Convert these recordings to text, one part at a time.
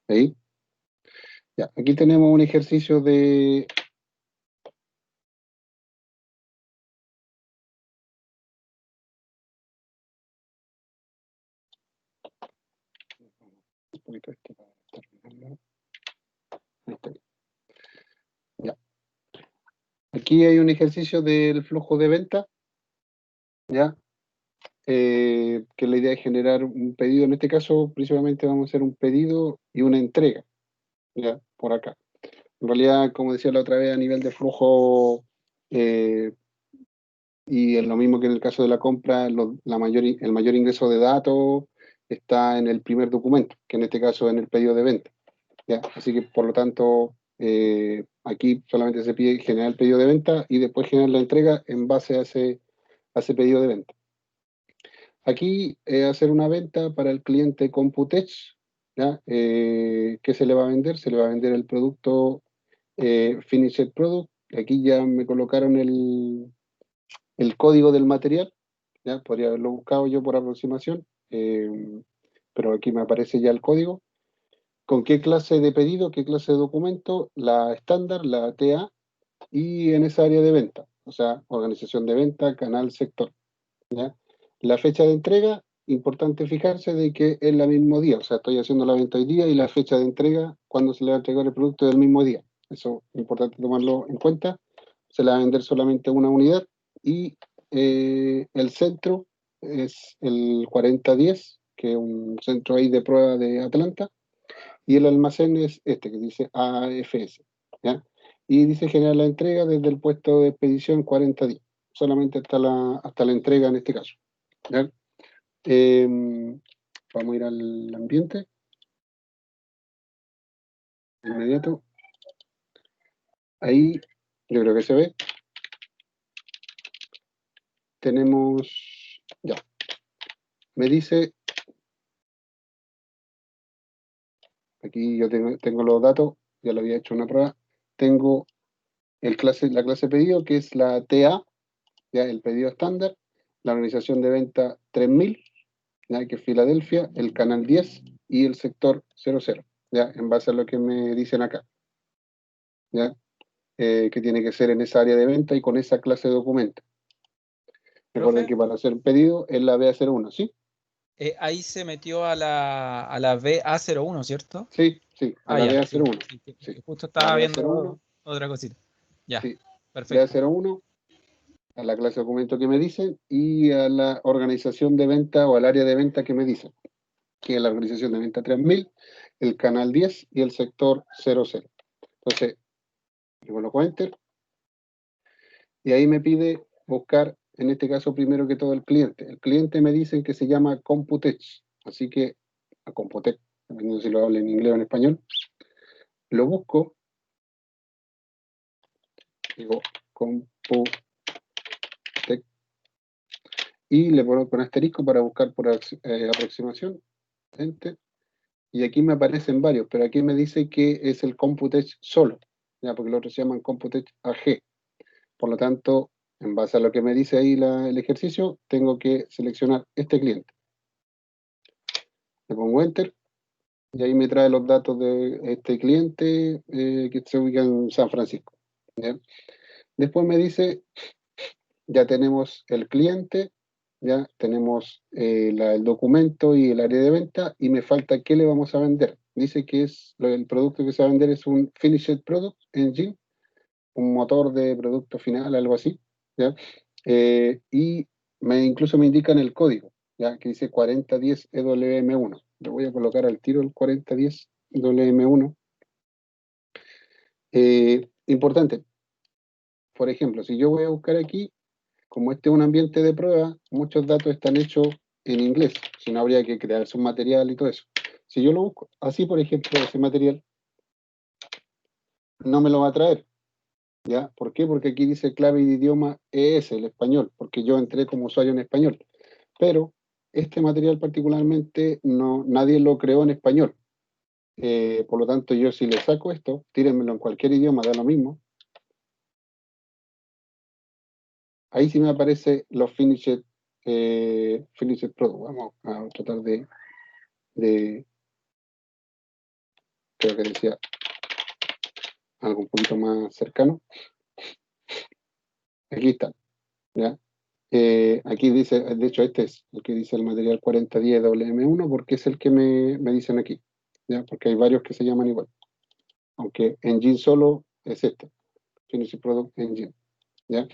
Ahí. Ya, aquí tenemos un ejercicio de... Ya. Aquí hay un ejercicio del flujo de venta, ¿ya? Que la idea es generar un pedido. En este caso, principalmente vamos a hacer un pedido y una entrega, ¿ya? Por acá. En realidad, como decía la otra vez, a nivel de flujo, y es lo mismo que en el caso de la compra, el mayor ingreso de datos está en el primer documento, que en este caso en el pedido de venta, ¿ya? Así que, por lo tanto, aquí solamente se pide generar el pedido de venta y después generar la entrega en base a ese pedido de venta. Aquí hacer una venta para el cliente Computech, ¿ya? ¿Qué se le va a vender? Se le va a vender el producto Finished Product. Aquí ya me colocaron el código del material, ¿ya? Podría haberlo buscado yo por aproximación, pero aquí me aparece ya el código. ¿Con qué clase de pedido, qué clase de documento? La estándar, la TA, y en esa área de venta, o sea, organización de venta, canal, sector, ¿ya? La fecha de entrega, importante fijarse de que es el mismo día, o sea, estoy haciendo la venta hoy día y la fecha de entrega, cuando se le va a entregar el producto del mismo día. Eso es importante tomarlo en cuenta. Se le va a vender solamente una unidad y el centro es el 4010, que es un centro ahí de prueba de Atlanta, y el almacén es este que dice AFS, ¿ya? Y dice generar la entrega desde el puesto de expedición 40 días, solamente hasta la entrega en este caso, ¿ya? Vamos a ir al ambiente, inmediato. Ahí yo creo que se ve. Tenemos, ya, me dice, aquí yo tengo los datos, ya lo había hecho una prueba, tengo la clase pedido, que es la TA, ya el pedido estándar, la organización de venta 3000, ya que es Filadelfia, el canal 10 y el sector 00, ya en base a lo que me dicen acá, ya que tiene que ser en esa área de venta y con esa clase de documento. Recuerden Profe, que para hacer el pedido es la BA01, ¿sí? ahí se metió a la BA01, ¿cierto? Sí, sí, a Ah, la ya, sí, BA01, sí, sí, que justo a la estaba BA01, viendo otra cosita. Ya, sí, perfecto. BA01, a la clase de documento que me dicen y a la organización de venta o al área de venta que me dicen, que es la organización de venta 3000, el canal 10 y el sector 00. Entonces, yo coloco Enter y ahí me pide buscar, en este caso, primero que todo el cliente. El cliente me dicen que se llama Computech, así que a Computech, dependiendo si lo hablo en inglés o en español, lo busco, digo Computech y le pongo con asterisco para buscar por aproximación, Enter, y aquí me aparecen varios, pero aquí me dice que es el Computech solo, ya, porque los otros se llaman Computech AG. Por lo tanto, en base a lo que me dice ahí el ejercicio, tengo que seleccionar este cliente. Le pongo Enter y ahí me trae los datos de este cliente que se ubica en San Francisco, ¿ya? Después me dice, ya tenemos el cliente, ya tenemos el documento y el área de venta y me falta qué le vamos a vender. Dice que el producto que se va a vender es un Finished Product Engine, un motor de producto final, algo así, ¿ya? Y incluso me indican el código, ¿ya? Que dice 4010 EWM1. Le voy a colocar al tiro el 4010 EWM1. Importante, por ejemplo, si yo voy a buscar aquí, como este es un ambiente de prueba, muchos datos están hechos en inglés, si no habría que crear su material y todo eso. Si yo lo busco así, por ejemplo, ese material, no me lo va a traer, ¿ya? ¿Por qué? Porque aquí dice clave de idioma ES, el español, porque yo entré como usuario en español. Pero este material particularmente nadie lo creó en español. Por lo tanto, yo si le saco esto, tírenmelo en cualquier idioma, da lo mismo. Ahí sí me aparece los finished Finished Product. Vamos a tratar de creo que decía algo un poquito más cercano. Aquí está, ¿ya? Aquí dice, de hecho este es el que dice el material 4010 WM1 porque es el que me dicen aquí, ¿ya? Porque hay varios que se llaman igual, aunque Engine solo es este, Finished Product Engine, ¿ya?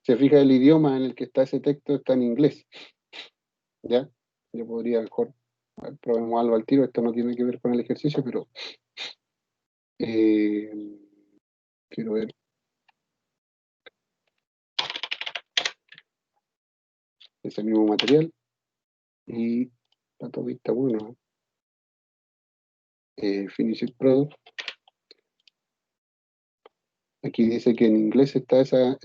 Se fija el idioma en el que está ese texto, está en inglés, ¿ya? Yo podría mejor, a ver, probemos algo al tiro, esto no tiene que ver con el ejercicio, pero eh, quiero ver ese mismo material y está todo está bueno. Finished Product. Aquí dice que en inglés está esa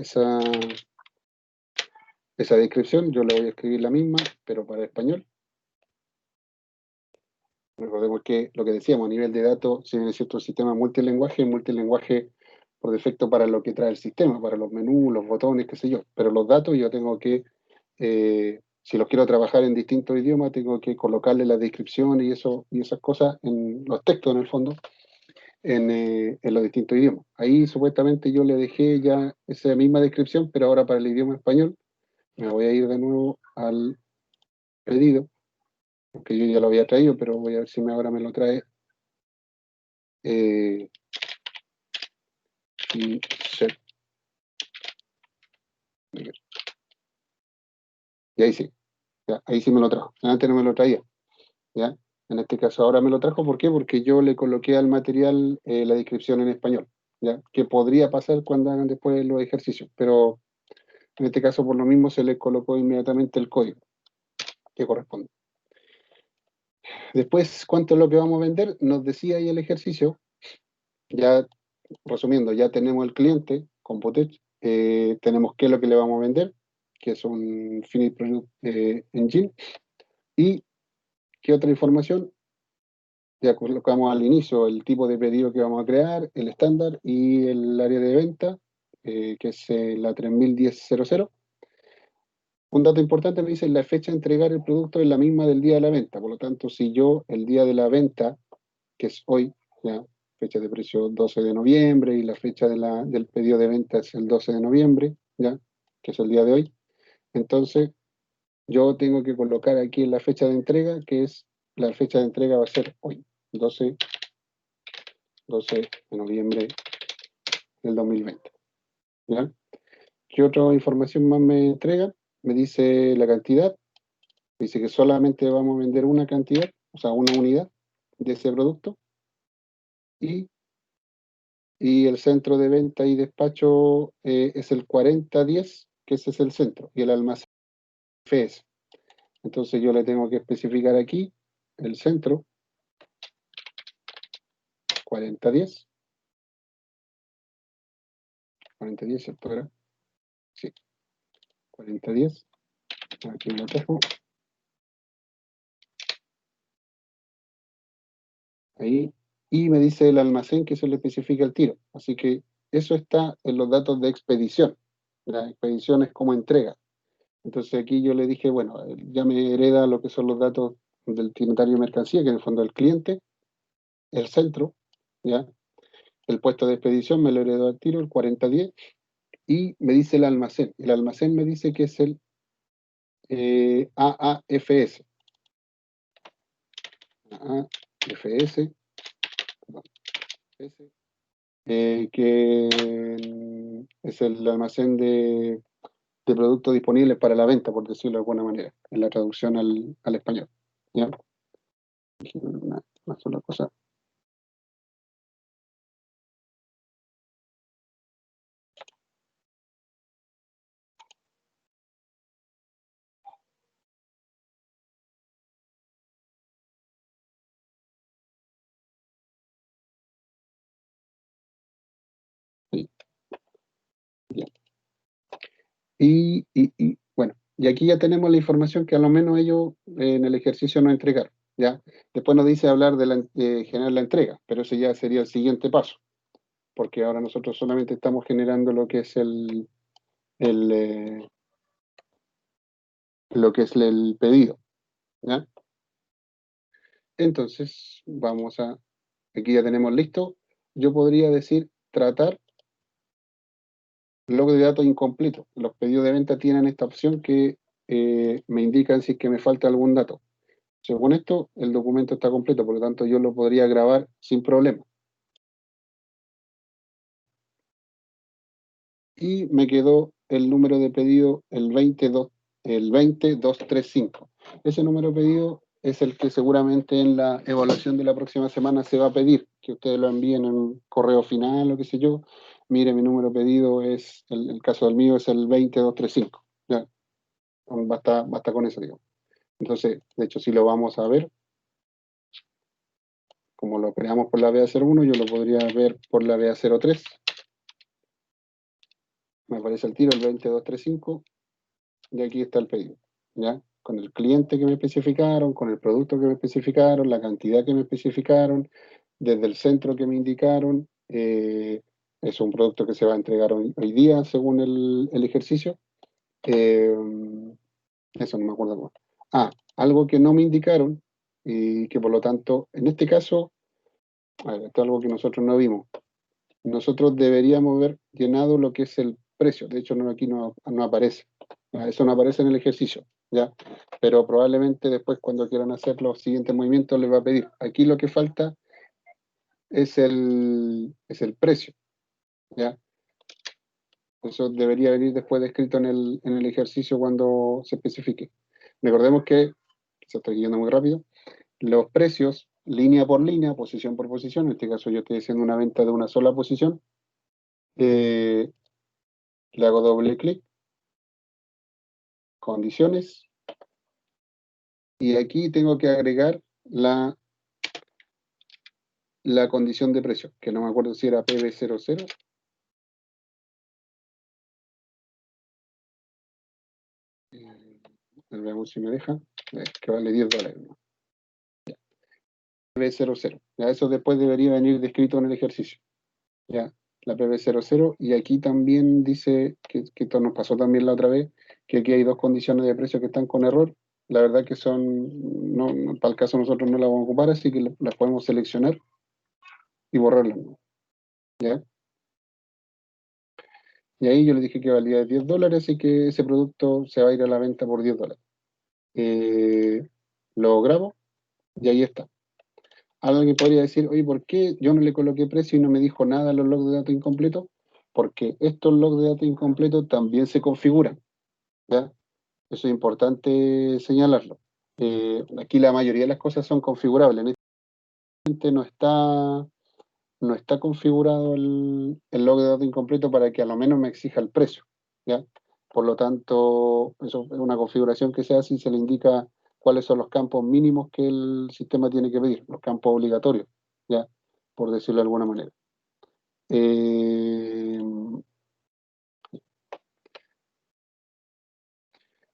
descripción, yo le voy a escribir la misma, pero para español. Recordemos que lo que decíamos, a nivel de datos, si bien es cierto, sistema multilingüe por defecto para lo que trae el sistema, para los menús, los botones, qué sé yo. Pero los datos yo tengo que, si los quiero trabajar en distintos idiomas, tengo que colocarle la descripción y esas cosas en los textos, en el fondo, en los distintos idiomas. Ahí supuestamente yo le dejé ya esa misma descripción, pero ahora para el idioma español me voy a ir de nuevo al pedido, porque yo ya lo había traído, pero voy a ver si ahora me lo trae. Y set. Y ahí sí, ya, ahí sí me lo trajo. Antes no me lo traía, ¿ya? En este caso ahora me lo trajo, ¿por qué? Porque yo le coloqué al material la descripción en español, ¿ya? Que podría pasar cuando hagan después los ejercicios, pero en este caso por lo mismo se le colocó inmediatamente el código que corresponde. Después, ¿cuánto es lo que vamos a vender? Nos decía ahí el ejercicio, ya resumiendo, ya tenemos el cliente, Computech, tenemos qué es lo que le vamos a vender, que es un Finite Product Engine, y qué otra información, ya colocamos al inicio el tipo de pedido que vamos a crear, el estándar y el área de venta, que es la 3010.00. Un dato importante me dice la fecha de entregar el producto es la misma del día de la venta, por lo tanto, si yo el día de la venta, que es hoy, ya, fecha de precio 12 de noviembre y la fecha del pedido de venta es el 12 de noviembre, ya, que es el día de hoy, entonces yo tengo que colocar aquí en la fecha de entrega, que es la fecha de entrega va a ser hoy, 12 de noviembre del 2020, ¿ya? ¿Qué otra información más me entrega? Me dice la cantidad, dice que solamente vamos a vender una cantidad, o sea, una unidad de ese producto, y, y el centro de venta y despacho es el 4010, que ese es el centro, y el almacén FS. Entonces yo le tengo que especificar aquí el centro, 4010, 4010, ¿cierto? Era? Sí, 4010, aquí me lo dejo, ahí, y me dice el almacén que se le especifica el tiro. Así que eso está en los datos de expedición. La expedición es como entrega. Entonces aquí yo le dije, bueno, ya me hereda lo que son los datos del destinatario de mercancía, que en el fondo es el cliente, el centro, ¿ya? El puesto de expedición me lo heredó al tiro, el 4010, y me dice el almacén. El almacén me dice que es el AAFS. AAFS, perdón, que es el almacén de productos disponibles para la venta, por decirlo de alguna manera, en la traducción al español. ¿Ya? Una sola cosa. Sí, ya. Bueno, y aquí ya tenemos la información que a lo menos ellos en el ejercicio nos entregaron. ¿Ya? Después nos dice hablar de generar la entrega, pero ese ya sería el siguiente paso, porque ahora nosotros solamente estamos generando lo que es el lo que es el pedido, ¿ya? Entonces, vamos a, aquí ya tenemos listo. Yo podría decir tratar log de datos incompleto. Los pedidos de venta tienen esta opción que me indican si es que me falta algún dato. Según esto, el documento está completo, por lo tanto yo lo podría grabar sin problema. Y me quedó el número de pedido, el 20235. Ese número de pedido es el que seguramente en la evaluación de la próxima semana se va a pedir, que ustedes lo envíen en un correo final o qué sé yo. Mire, mi número de pedido es, el caso del mío es el 20235. Ya, basta con eso, digamos. Entonces, de hecho, si lo vamos a ver, como lo creamos por la BA01, yo lo podría ver por la BA03. Me aparece el tiro, el 20235, y aquí está el pedido, ¿ya? Con el cliente que me especificaron, con el producto que me especificaron, la cantidad que me especificaron, desde el centro que me indicaron. Es un producto que se va a entregar hoy día, según el ejercicio. Eh, Eso no me acuerdo cómo. Algo que no me indicaron y que por lo tanto, en este caso, a ver, esto es algo que nosotros no vimos. Nosotros deberíamos haber llenado lo que es el precio. De hecho, aquí no aparece. Eso no aparece en el ejercicio, ¿ya? Pero probablemente después, cuando quieran hacer los siguientes movimientos, les va a pedir. Aquí lo que falta es el precio, ¿ya? Eso debería venir después descrito en el ejercicio cuando se especifique. Recordemos que, se está yendo muy rápido, los precios, línea por línea, posición por posición, en este caso yo estoy haciendo una venta de una sola posición, le hago doble clic, condiciones, y aquí tengo que agregar la condición de precio, que no me acuerdo si era PB00. Veamos si me deja, que vale $10, ¿no? PB00, ya eso después debería venir descrito en el ejercicio, ya, la PB00, y aquí también dice, que esto nos pasó también la otra vez, que aquí hay dos condiciones de precio que están con error. La verdad que para el caso nosotros no las vamos a ocupar, así que las podemos seleccionar y borrarlas, ¿no? ¿Ya? Y ahí yo le dije que valía $10 y que ese producto se va a ir a la venta por $10. Eh, lo grabo y ahí está. Alguien podría decir, oye, ¿por qué yo no le coloqué precio y no me dijo nada a los logs de datos incompletos? Porque estos logs de datos incompletos también se configuran, ¿ya? Eso es importante señalarlo. Aquí la mayoría de las cosas son configurables. En este no está configurado el log de datos incompleto para que a lo menos me exija el precio, ¿ya? Por lo tanto, eso es una configuración que se hace y se le indica cuáles son los campos mínimos que el sistema tiene que pedir, los campos obligatorios, ¿ya? Por decirlo de alguna manera. Eh,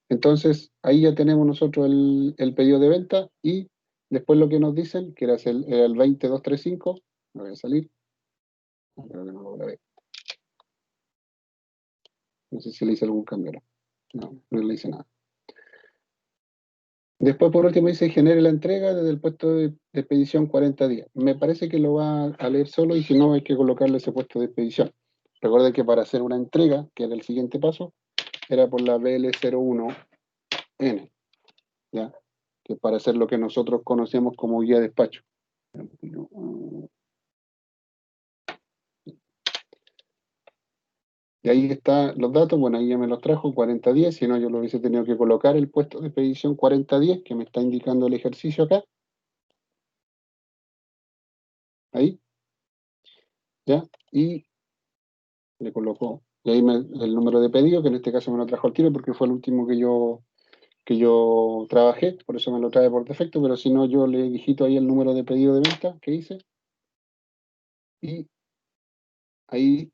entonces, ahí ya tenemos nosotros el pedido de venta y después lo que nos dicen, que era el 20235, me voy a salir, creo que no lo grabé. No sé si le hice algún cambio. No le hice nada. Después, por último, dice genere la entrega desde el puesto de expedición 40 días. Me parece que lo va a leer solo y si no, hay que colocarle ese puesto de expedición. Recuerde que para hacer una entrega, que era el siguiente paso, era por la BL01N, ¿ya? Que para hacer lo que nosotros conocemos como guía de despacho. Y ahí están los datos, bueno, ahí ya me los trajo, 4010, si no yo lo hubiese tenido que colocar el puesto de expedición 4010, que me está indicando el ejercicio acá, ahí, ¿ya? Y le colocó, y ahí el número de pedido, que en este caso me lo trajo al tiro porque fue el último que yo trabajé, por eso me lo trae por defecto, pero si no yo le digito ahí el número de pedido de venta que hice, y ahí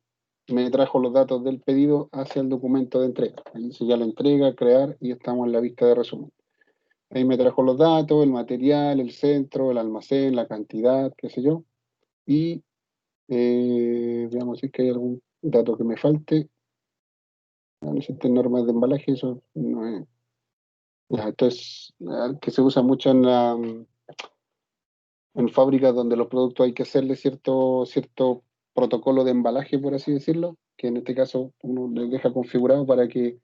me trajo los datos del pedido hacia el documento de entrega. Ahí dice ya la entrega, crear, y estamos en la vista de resumen. Ahí me trajo los datos, el material, el centro, el almacén, la cantidad, qué sé yo. Y veamos si es que hay algún dato que me falte. No existen normas de embalaje, eso no es. Ya, esto es que se usa mucho en fábricas donde los productos hay que hacerle cierto protocolo de embalaje, por así decirlo, que en este caso uno le deja configurado para que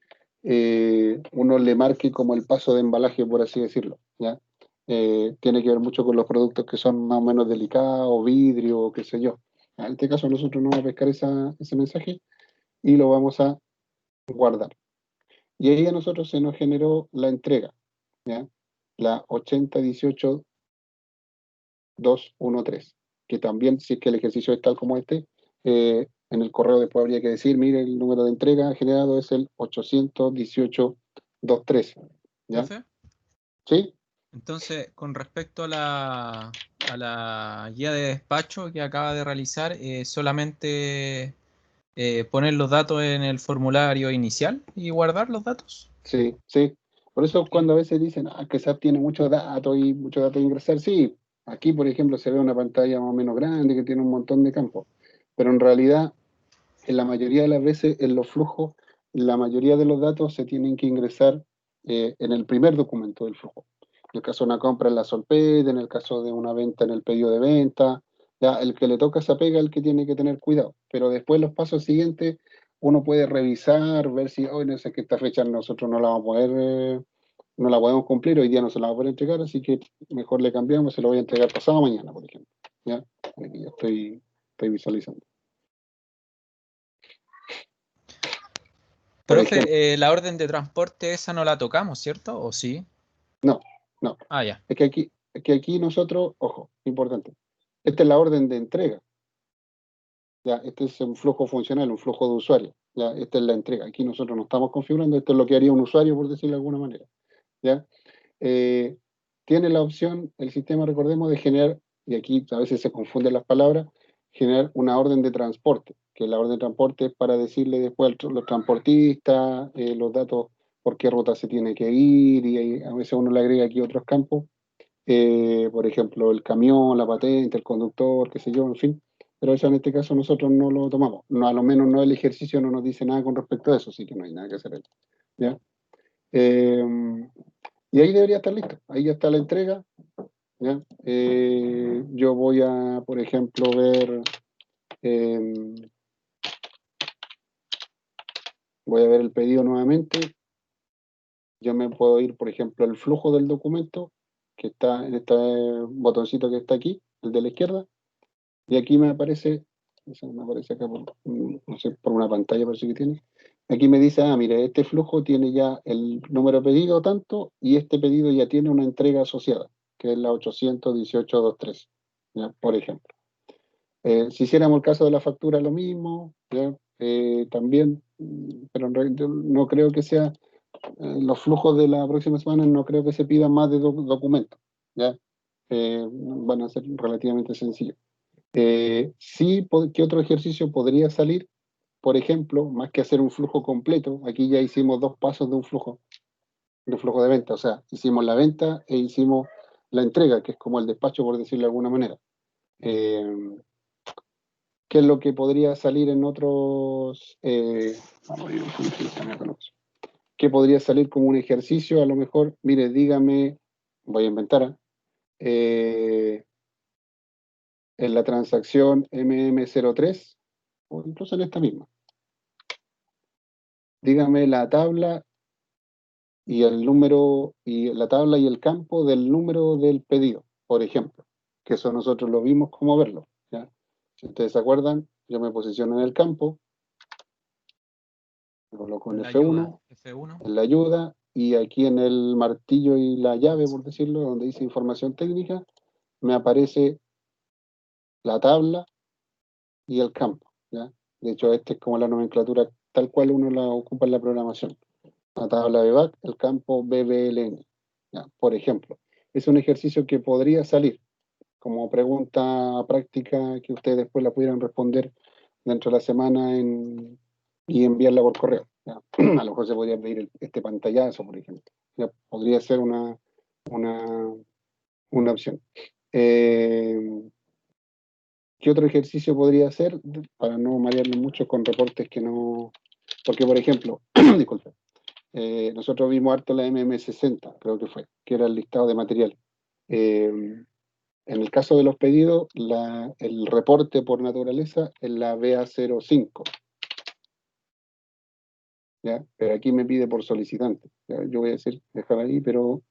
uno le marque como el paso de embalaje, por así decirlo, ¿ya? Tiene que ver mucho con los productos que son más o menos delicados, vidrio, qué sé yo. En este caso nosotros no vamos a pescar ese mensaje y lo vamos a guardar. Y ahí a nosotros se nos generó la entrega, ¿ya? La 8018-213, que también, si es que el ejercicio es tal como este, en el correo después habría que decir, mire, el número de entrega generado es el 818-213, ¿ya? Profe, ¿Sí? entonces, con respecto a la guía de despacho que acaba de realizar, solamente poner los datos en el formulario inicial y guardar los datos. Sí, sí. Por eso Sí. cuando a veces dicen que SAP tiene muchos datos que ingresar, sí, aquí por ejemplo se ve una pantalla más o menos grande que tiene un montón de campos, pero en realidad en la mayoría de las veces en los flujos, la mayoría de los datos se tienen que ingresar en el primer documento del flujo. En el caso de una compra en la Solped, en el caso de una venta en el pedido de venta, ya el que le toca esa pega es el que tiene que tener cuidado. Pero después los pasos siguientes uno puede revisar, ver si hoy no sé que esta fecha nosotros no la vamos a poder, no la podemos cumplir, hoy día no se la va a poder entregar, así que mejor le cambiamos, se lo voy a entregar pasado mañana, por ejemplo. ¿Ya? Aquí ya estoy visualizando. Por ejemplo, Profe, la orden de transporte esa no la tocamos, ¿cierto? ¿O sí? no, no. Ah, ya. Es que aquí nosotros, ojo, importante, esta es la orden de entrega, ya, este es un flujo funcional, un flujo de usuario, ya, esta es la entrega. Aquí nosotros no estamos configurando, esto es lo que haría un usuario, por decirlo de alguna manera, ya. Eh, Tiene la opción, el sistema, recordemos, de generar, y aquí a veces se confunden las palabras, generar una orden de transporte, que la orden de transporte es para decirle después a los transportistas, los datos, por qué ruta se tiene que ir, y a veces uno le agrega aquí otros campos por ejemplo, el camión, la patente, el conductor, qué sé yo, en fin. Pero eso en este caso nosotros no lo tomamos. No, a lo menos no el ejercicio no nos dice nada con respecto a eso, así que no hay nada que hacer ahí. ¿Ya? Eh, y ahí debería estar listo. Ahí ya está la entrega. ¿Ya? Yo voy a, por ejemplo, eh, voy a ver el pedido nuevamente. Yo me puedo ir, por ejemplo, al flujo del documento, que está en este botoncito que está aquí, el de la izquierda. Y aquí me aparece, eso me aparece acá por, no sé, por una pantalla parece que tiene. Aquí me dice, mire, este flujo tiene ya el número pedido tanto y este pedido ya tiene una entrega asociada, que es la 818.213, ¿ya? Por ejemplo. Si hiciéramos el caso de la factura, lo mismo, ¿ya? También, pero en realidad yo no creo que sea, los flujos de la próxima semana no creo que se pidan más de documentos, ¿ya? Van a ser relativamente sencillos. Sí, ¿qué otro ejercicio podría salir? Por ejemplo, más que hacer un flujo completo, aquí ya hicimos dos pasos de un flujo de venta, o sea, hicimos la venta e hicimos la entrega, que es como el despacho, por decirlo de alguna manera. Eh, ¿Qué es lo que podría salir en otros? Vamos a ver, ¿qué podría salir como un ejercicio? A lo mejor, mire, dígame, voy a inventar, en la transacción MM03, o incluso en esta misma. Dígame la tabla y el número, y la tabla y el campo del número del pedido, por ejemplo, que eso nosotros lo vimos como verlo, ¿ya? Si ustedes se acuerdan, yo me posiciono en el campo, me coloco en La ayuda, F1, F1. en la ayuda, y aquí en el martillo y la llave, por decirlo, donde dice información técnica, me aparece la tabla y el campo, ¿ya? De hecho, esta es como la nomenclatura tal cual uno la ocupa en la programación. La tabla de BAC, el campo BBLN. ¿Ya? Por ejemplo, es un ejercicio que podría salir como pregunta práctica que ustedes después la pudieran responder dentro de la semana y enviarla por correo. ¿Ya? A lo mejor se podría pedir este pantallazo, por ejemplo. ¿Ya? Podría ser una, una opción. Eh, ¿Qué otro ejercicio podría hacer para no marearme mucho con reportes que no... Porque, por ejemplo, disculpe, nosotros vimos harto la MM60, creo que fue, que era el listado de materiales. En el caso de los pedidos, el reporte por naturaleza es la BA05, ¿ya? Pero aquí me pide por solicitante, ¿ya? Yo voy a decir, dejar ahí, pero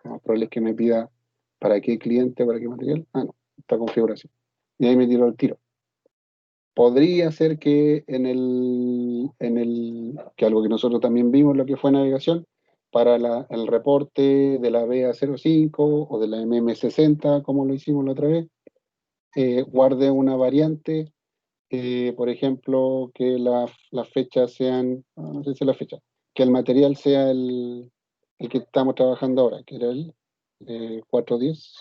lo más probable es que me pida para qué cliente, para qué material. Ah, no, esta configuración. Y ahí me tiró el tiro. Podría ser que que algo que nosotros también vimos, lo que fue navegación, para el reporte de la BA05 o de la MM60, como lo hicimos la otra vez, guarde una variante, por ejemplo, que las fechas sean, no sé si la fecha, que el material sea el que estamos trabajando ahora, que era el 410,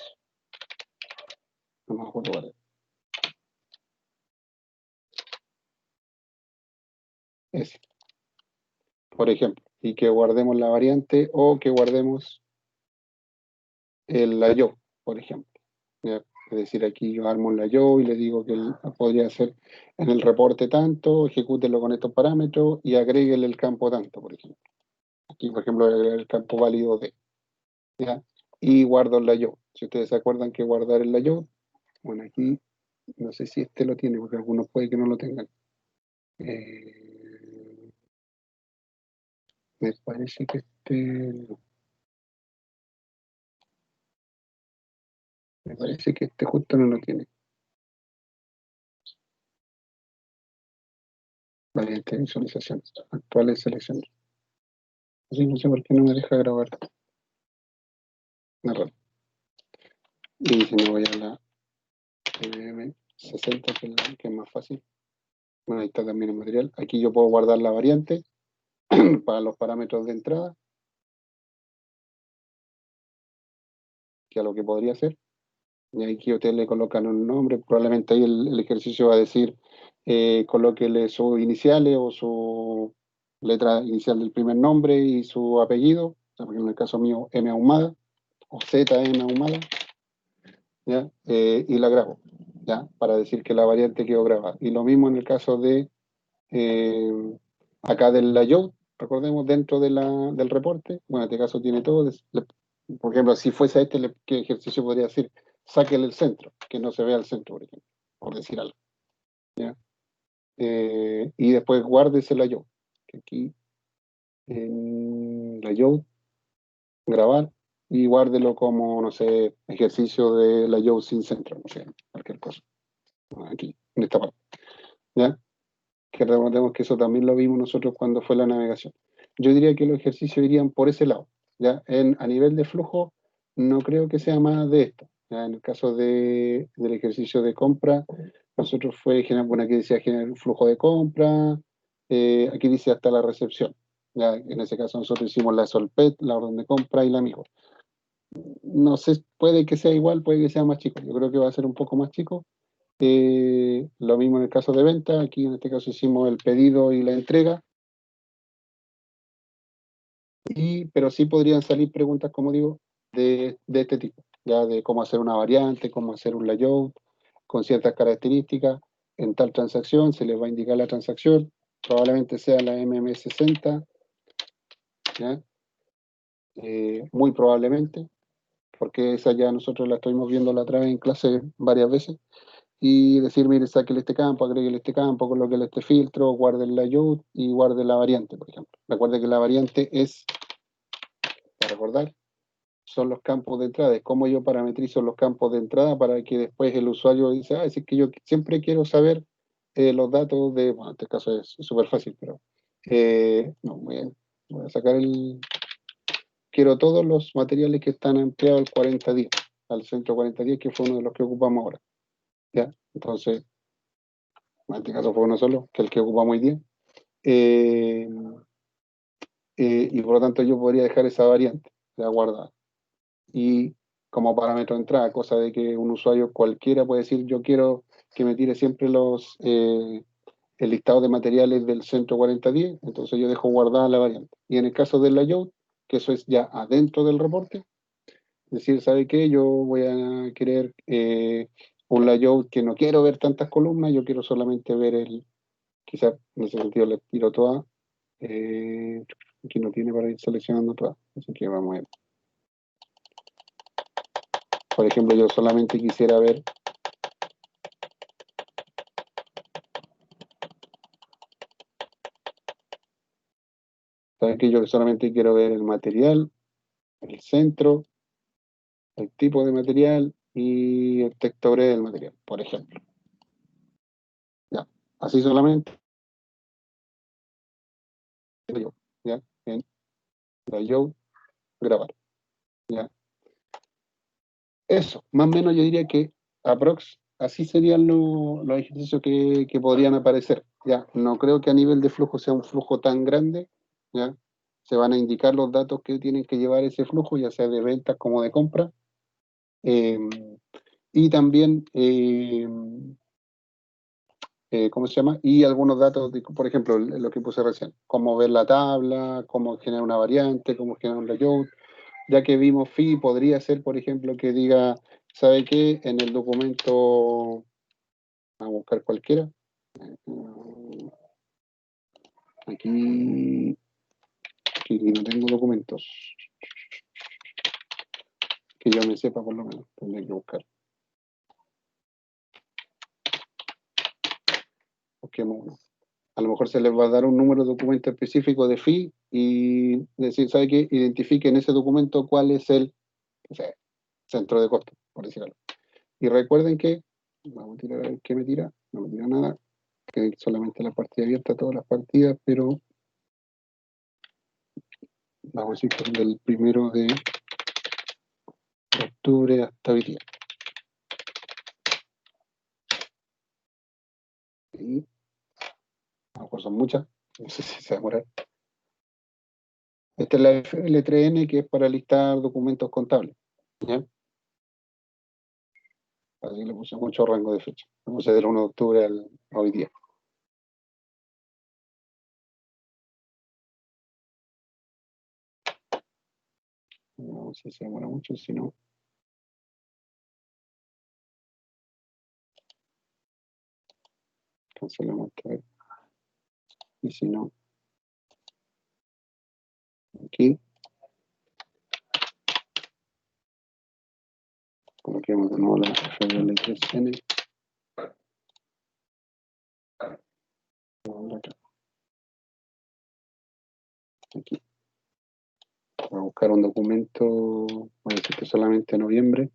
no me acuerdo cuál era. Ese, por ejemplo, y que guardemos la variante o que guardemos la yo, por ejemplo. ¿Ya? Es decir, aquí yo armo la yo y le digo que podría hacer en el reporte tanto, ejecútelo con estos parámetros y agréguele el campo tanto, por ejemplo. Aquí, por ejemplo, voy a agregar el campo válido de, ¿ya? Y guardo la yo. Si ustedes se acuerdan que guardar el la yo, bueno, aquí no sé si este lo tiene, porque algunos puede que no lo tengan. Me parece que me parece que este justo no lo tiene. Variante de visualización. Actuales selecciones. Así no sé por qué no me deja grabar. Narrar. Y si me voy a la MM60, que es más fácil. Bueno, ahí está también el material. Aquí yo puedo guardar la variante para los parámetros de entrada, que a lo que podría hacer. Y aquí ustedes le colocan un nombre, probablemente ahí el ejercicio va a decir, colóquele sus iniciales o su letra inicial del primer nombre y su apellido, o sea, porque en el caso mío M ahumada o ZM ahumada, ¿ya? Y la grabo, ¿ya? Para decir que la variante quedó grabada. Y lo mismo en el caso de eh, acá del layout, recordemos, dentro del reporte, bueno, en este caso tiene todo, por ejemplo, si fuese este, ¿qué ejercicio podría decir? Sáquele el centro, que no se vea el centro, por ejemplo, por decir algo, ¿ya? Y después guárdese el layout, que aquí en layout, grabar, y guárdelo como, no sé, ejercicio de layout sin centro, no sé, cualquier cosa, aquí, en esta parte, ¿ya? Que recordemos que eso también lo vimos nosotros cuando fue la navegación. Yo diría que los ejercicios irían por ese lado, ¿ya? A nivel de flujo, no creo que sea más de esto, ¿ya? En el caso del ejercicio de compra, nosotros fue generar, bueno, aquí decía generar un flujo de compra, aquí dice hasta la recepción, ¿ya? En ese caso nosotros hicimos la solpet, la orden de compra y la amigo. No sé, puede que sea igual, puede que sea más chico, yo creo que va a ser un poco más chico, lo mismo en el caso de venta, aquí en este caso hicimos el pedido y la entrega, pero sí podrían salir preguntas, como digo, de este tipo, ya de cómo hacer una variante, cómo hacer un layout con ciertas características. En tal transacción se les va a indicar la transacción, probablemente sea la MM60, ¿ya? Muy probablemente, porque esa ya nosotros la estuvimos viendo la otra vez en clase varias veces. Y decir, mire, sáquele este campo, agréguele este campo, colóquele este filtro, guarde el layout y guarde la variante, por ejemplo. Recuerde que la variante es, para recordar, son los campos de entrada. Es como yo parametrizo los campos de entrada para que después el usuario dice, es que yo siempre quiero saber los datos de, bueno, en este caso es súper fácil, pero no, voy a sacar quiero todos los materiales que están ampliados al 4010, al centro 4010, que fue uno de los que ocupamos ahora. ¿Ya? Entonces, en este caso fue uno solo, que es el que ocupamos hoy día. Eh, y por lo tanto yo podría dejar esa variante ya guardada. Y como parámetro de entrada, cosa de que un usuario cualquiera puede decir, yo quiero que me tire siempre el listado de materiales del centro 4010, entonces yo dejo guardada la variante. Y en el caso del layout, que eso es ya adentro del reporte, es decir, ¿sabe qué? Yo voy a querer un layout que no quiero ver tantas columnas, yo quiero solamente ver quizás en ese sentido le tiro toda. Aquí no tiene para ir seleccionando todas, así que vamos a ver. Por ejemplo, yo solamente quisiera ver ¿saben que yo solamente quiero ver el material, el centro, el tipo de material y el texto breve del material, por ejemplo? Ya, así solamente yo, ya, en layout, grabar, ya. Eso, más o menos yo diría que aprox, así serían los ejercicios que podrían aparecer, ya. No creo que a nivel de flujo sea un flujo tan grande, ya. Se van a indicar los datos que tienen que llevar ese flujo, ya sea de ventas como de compra. Eh, y también ¿cómo se llama? Y algunos datos, por ejemplo, lo que puse recién, cómo ver la tabla, cómo generar una variante, cómo generar un layout. Ya que vimos phi, podría ser, por ejemplo, que diga, ¿sabe qué? En el documento, vamos a buscar cualquiera. Aquí, aquí no tengo documentos. Que yo me sepa, por lo menos, tendré que buscar. Busquemos uno. A lo mejor se les va a dar un número de documento específico de phi y decir, ¿sabe qué? Identifique en ese documento cuál es el, o sea, centro de costo, por decirlo. Y recuerden que, vamos a tirar a ver qué me tira, no me tira nada, que solamente la partida abierta, todas las partidas, pero vamos a decir que del 1 de octubre hasta hoy día. Y a lo mejor son muchas, no sé si se va a demorar. Esta es la FL3N, que es para listar documentos contables, ¿ya? Así le puse mucho rango de fecha. Le puse del 1 de octubre a hoy día. No sé si se demora mucho, si no. Cancelamos esta vez. Y si no, aquí. Coloquemos de nuevo la FL3N. Aquí. Voy a buscar un documento, voy a decir que solamente noviembre,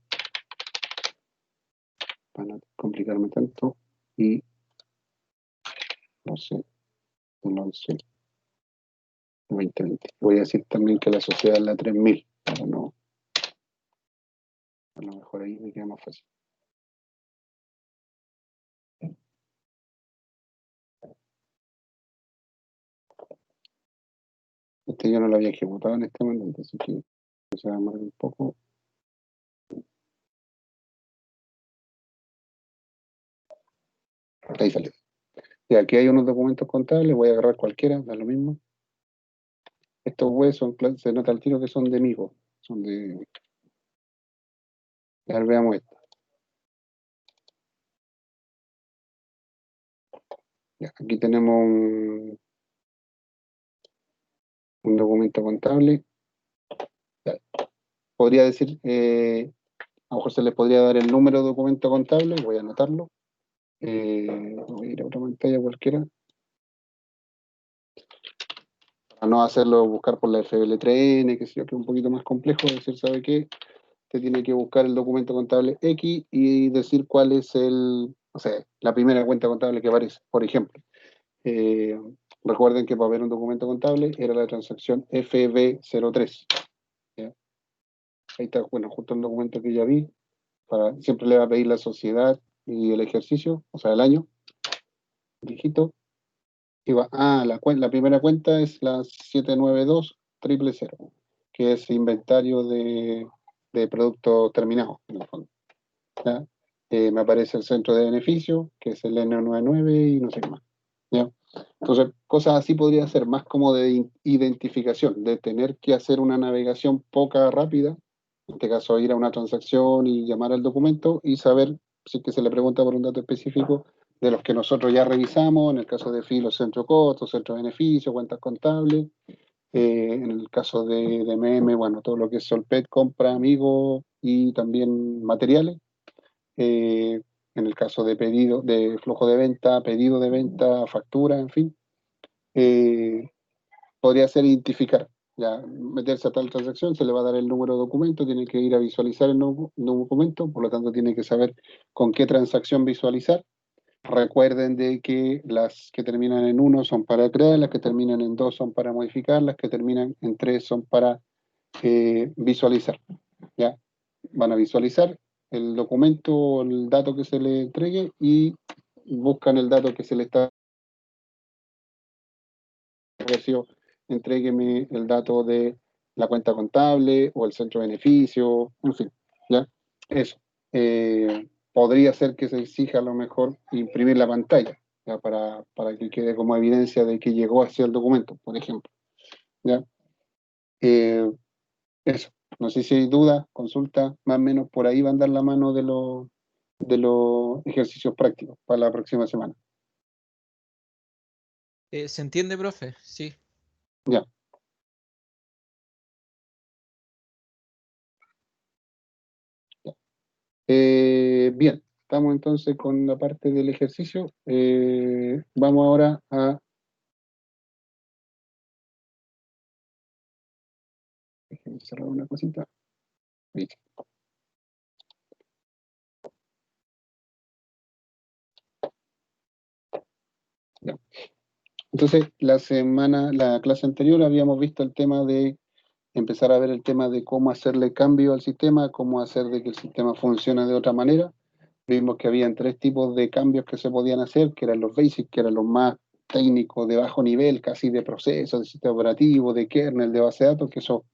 para no complicarme tanto, y no sé, el 11, 2020. Voy a decir también que la sociedad es la 3000, para no, a lo mejor ahí me queda más fácil. Este yo no lo había ejecutado en este momento, así que se va a demorar un poco. Ahí salió. Y aquí hay unos documentos contables, voy a agarrar cualquiera, da lo mismo. Estos webs son, se nota al tiro que son de Migo, son de... A ver, veamos esto. Ya, aquí tenemos un documento contable. Ya, podría decir, a lo mejor se les podría dar el número de documento contable, voy a anotarlo. Voy a ir a otra pantalla cualquiera. Para no hacerlo buscar por la FBL3N, que sé yo, que es un poquito más complejo, es decir, ¿sabe qué? Usted tiene que buscar el documento contable X y decir cuál es el, o sea, la primera cuenta contable que aparece, por ejemplo. Eh, recuerden que para ver un documento contable era la transacción FB03. ¿Ya? Ahí está, bueno, justo el documento que ya vi. Siempre le va a pedir la sociedad y el ejercicio, o sea, el año, dígito. Y va, la primera cuenta es la 792-000, que es inventario de productos terminados, en el fondo. ¿Ya? Me aparece el centro de beneficio, que es el N99 y no sé qué más. ¿Ya? Entonces, cosas así podría ser más como de identificación, de tener que hacer una navegación poca rápida, en este caso ir a una transacción y llamar al documento y saber si es que se le pregunta por un dato específico de los que nosotros ya revisamos, en el caso de FILO, centro costo, centro de beneficio, cuentas contables, En el caso de MM, bueno, todo lo que es Solpet, compra, amigo y también materiales. Eh, en el caso de pedido, de flujo de venta, pedido de venta, factura, en fin, eh, podría ser identificar. Ya, meterse a tal transacción, se le va a dar el número de documento, tiene que ir a visualizar el documento, por lo tanto tiene que saber con qué transacción visualizar. Recuerden de que las que terminan en uno son para crear, las que terminan en 2 son para modificar, las que terminan en 3 son para visualizar. ¿Ya? Van a visualizar el documento o el dato que se le entregue y buscan el dato que se le está ofreciendo. Entrégueme el dato de la cuenta contable o el centro de beneficio, en fin, ¿ya? Eso. Podría ser que se exija a lo mejor imprimir la pantalla, ¿ya? Para que quede como evidencia de que llegó hacia el documento, por ejemplo, ¿ya? Eh, Eso. No sé si hay dudas, consulta, más o menos por ahí va a andar la mano de los ejercicios prácticos para la próxima semana. ¿Se entiende, profe? Sí. Ya, ya. Bien, estamos entonces con la parte del ejercicio. Vamos ahora a... Déjenme cerrar una cosita. Listo, ya. Entonces, la clase anterior habíamos visto el tema de empezar a ver el tema de cómo hacerle cambio al sistema, cómo hacer de que el sistema funcione de otra manera. Vimos que habían 3 tipos de cambios que se podían hacer, que eran los basic, que eran los más técnicos, de bajo nivel, casi de proceso, de sistema operativo, de kernel, de base de datos, que eso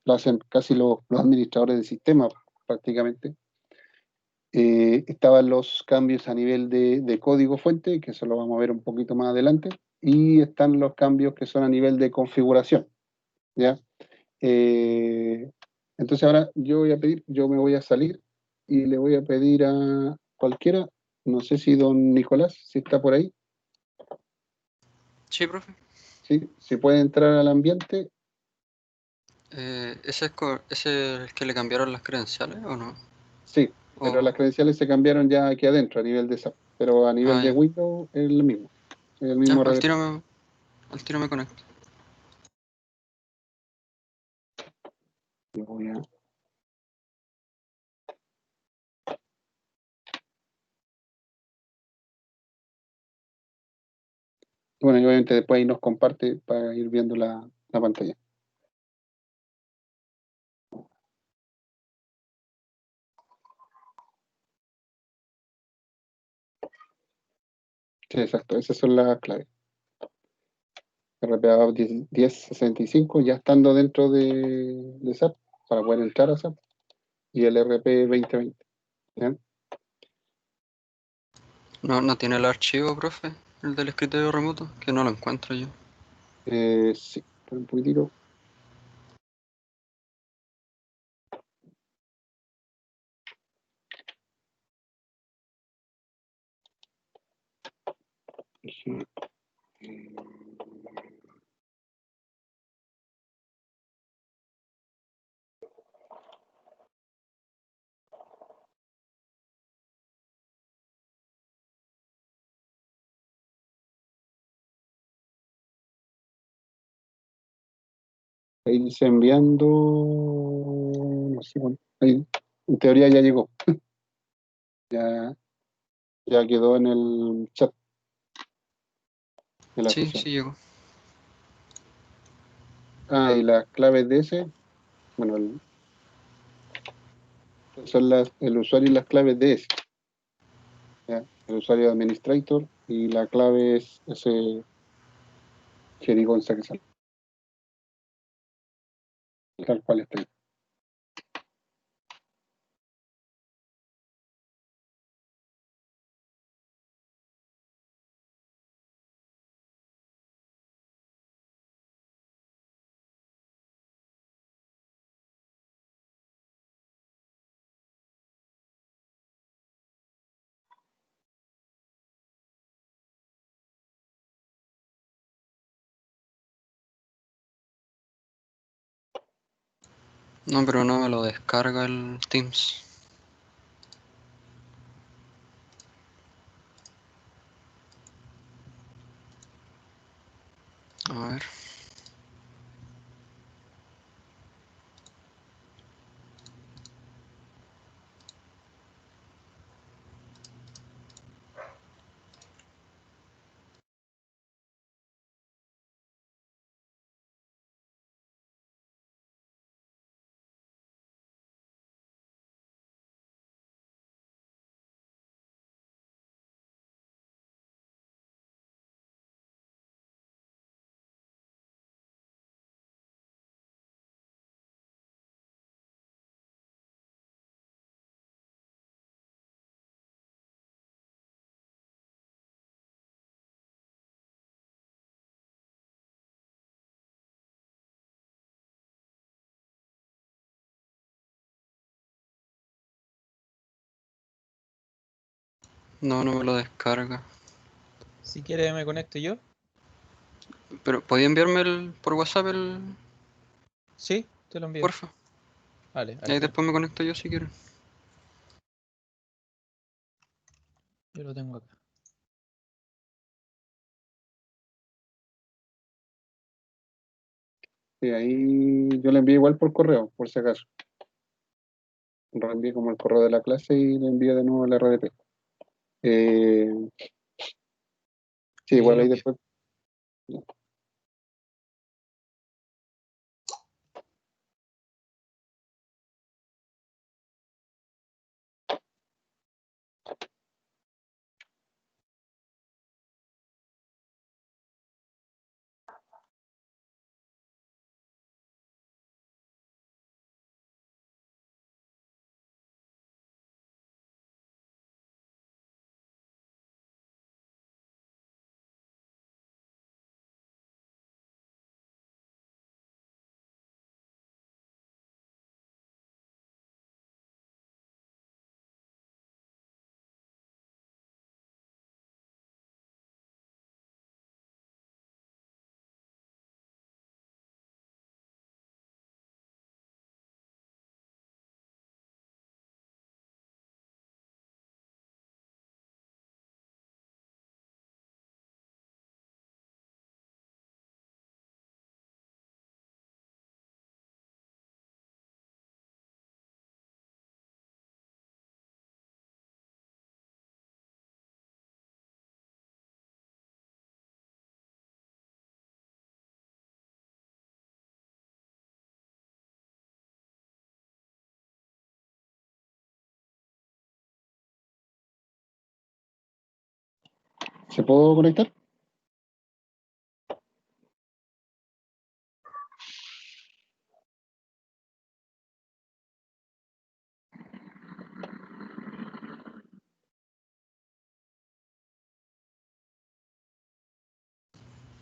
lo hacen casi los administradores de sistemas prácticamente. Estaban los cambios a nivel de código fuente, que eso lo vamos a ver un poquito más adelante, y están los cambios que son a nivel de configuración, ¿ya? Eh, entonces ahora yo me voy a salir y le voy a pedir a cualquiera, no sé si don Nicolás, si está por ahí, Sí, profe. ¿sí? Si puede entrar al ambiente, ¿Ese es el que le cambiaron las credenciales o no? sí, pero O... las credenciales se cambiaron ya aquí adentro a nivel de SAP, pero a nivel Ah, de ya. Windows es el Ya, mismo RDP. al tiro me conecto. Yo voy a- Bueno, y obviamente después ahí nos comparte para ir viendo la pantalla. Sí, exacto, esas son las claves. RPA 1065 ya estando dentro de SAP para poder entrar a SAP y el RP 2020. ¿Ya? No tiene el archivo, profe, el del escritorio remoto, que no lo encuentro yo. Sí, un poquitito. Ahí dice enviando, no sé, bueno, ahí, en teoría ya llegó, ya, ya quedó en el chat de la Sí, sesión. sí llegó. Ah, y las claves de ese, bueno, son el usuario y las claves de ese. ¿Ya? El usuario de administrator y la clave es ese jerigonza que sale, tal cual está ahí. No, pero no me lo descarga el Teams. A ver. No, no me lo descarga. Si quiere me conecto yo. Pero, ¿podía enviarme por WhatsApp Sí, te lo envío. porfa? Vale, Y ahí después me conecto yo si quieren. yo lo tengo acá. Sí, ahí yo le envío igual por correo, por si acaso. Reenvío como el correo de la clase y le envío de nuevo el RDP. Eh, sí, Ahí igual lo ahí envío. después. ¿Se puedo conectar?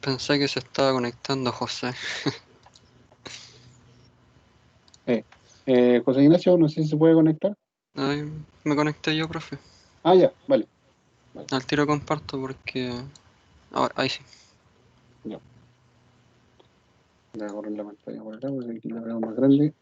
Pensé que se estaba conectando José. José Ignacio, no sé si se puede conectar. Ahí me conecté yo, profe. Ah, ya, vale. Al tiro comparto porque... ahí sí. Ya. Voy a correr la pantalla por acá porque aquí la veo más grande.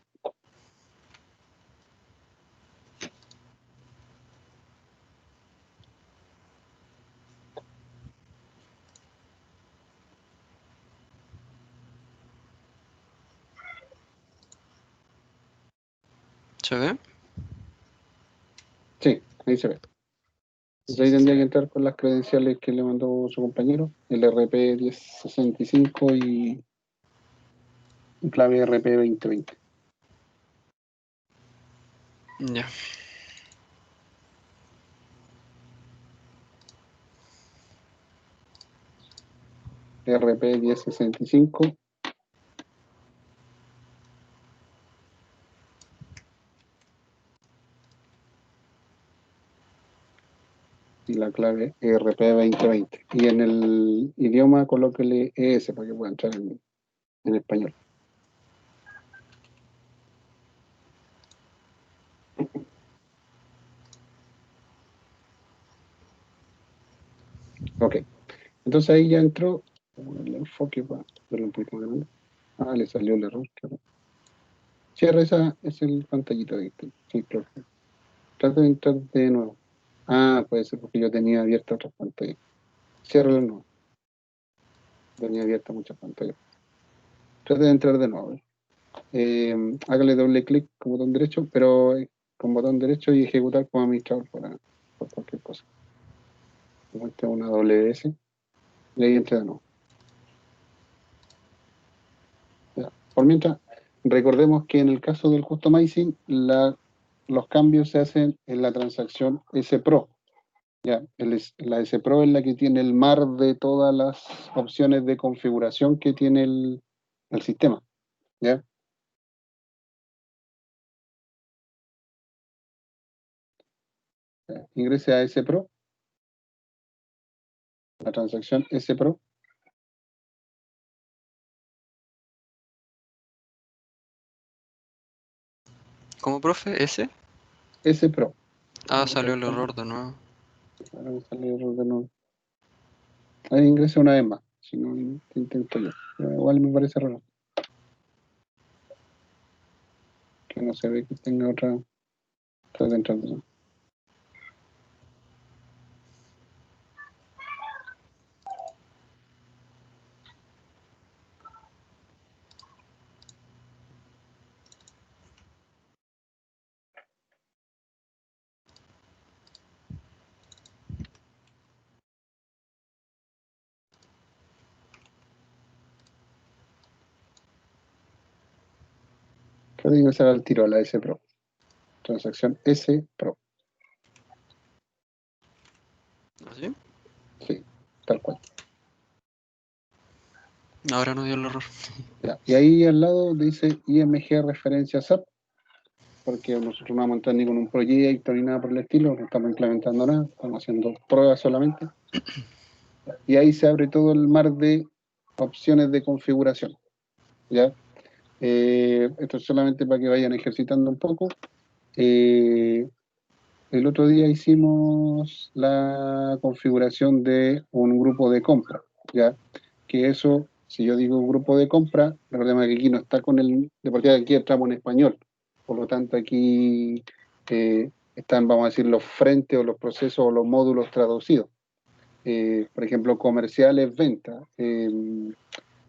¿Se ve? Sí, ahí se ve. Entonces Sí, ahí sí, se tendría que ve. entrar con las credenciales que le mandó su compañero, el RP 1065 y clave RP 2020. Ya. RP 1065 y la clave RP 2020. Y en el idioma colóquele ES para que pueda entrar en español. Ok. Entonces ahí ya entró. Voy a ponerle enfoque para verlo un poquito más grande. Ah, le salió el error. Claro. Cierra esa, es el pantallito de este. Sí, profe. Trata de entrar de nuevo. Ah, puede ser porque yo tenía abierta otras pantallas. Cierra de nuevo. Tenía abierta muchas pantallas. Trata de entrar de nuevo. Hágale doble clic con botón derecho, pero con botón derecho y ejecutar como administrador por cualquier cosa. Muestra una WS y ahí entra de nuevo. Ya. Por mientras, recordemos que en el caso del customizing, los cambios se hacen en la transacción SPRO. Ya, la SPRO es la que tiene el mar de todas las opciones de configuración que tiene el sistema. ¿Ya? Ingrese a SPRO, la transacción SPRO. ¿Cómo, profe? ¿Ese? SPRO. Ah, salió el error de nuevo. Ahora me sale el error de nuevo. Ahí ingresa una vez más, si no intento yo. Pero igual me parece raro. Que no se ve que tenga otra dentro de eso. Puede ingresar al tiro a la SPRO. Transacción SPRO. ¿Así? Sí, tal cual. Ahora no dio el error. Ya. Y ahí al lado dice IMG referencia SAP, porque nosotros no vamos a entrar ni con un proyecto ni nada por el estilo, no estamos implementando nada, estamos haciendo pruebas solamente. Y ahí se abre todo el mar de opciones de configuración. ¿Ya? Esto es solamente para que vayan ejercitando un poco. El otro día hicimos la configuración de un grupo de compra, ¿ya? Que eso, si yo digo grupo de compra, recordemos que aquí no está con de partida aquí estamos en español, por lo tanto aquí están, vamos a decir, los frentes o los procesos o los módulos traducidos. Por ejemplo, comerciales, ventas.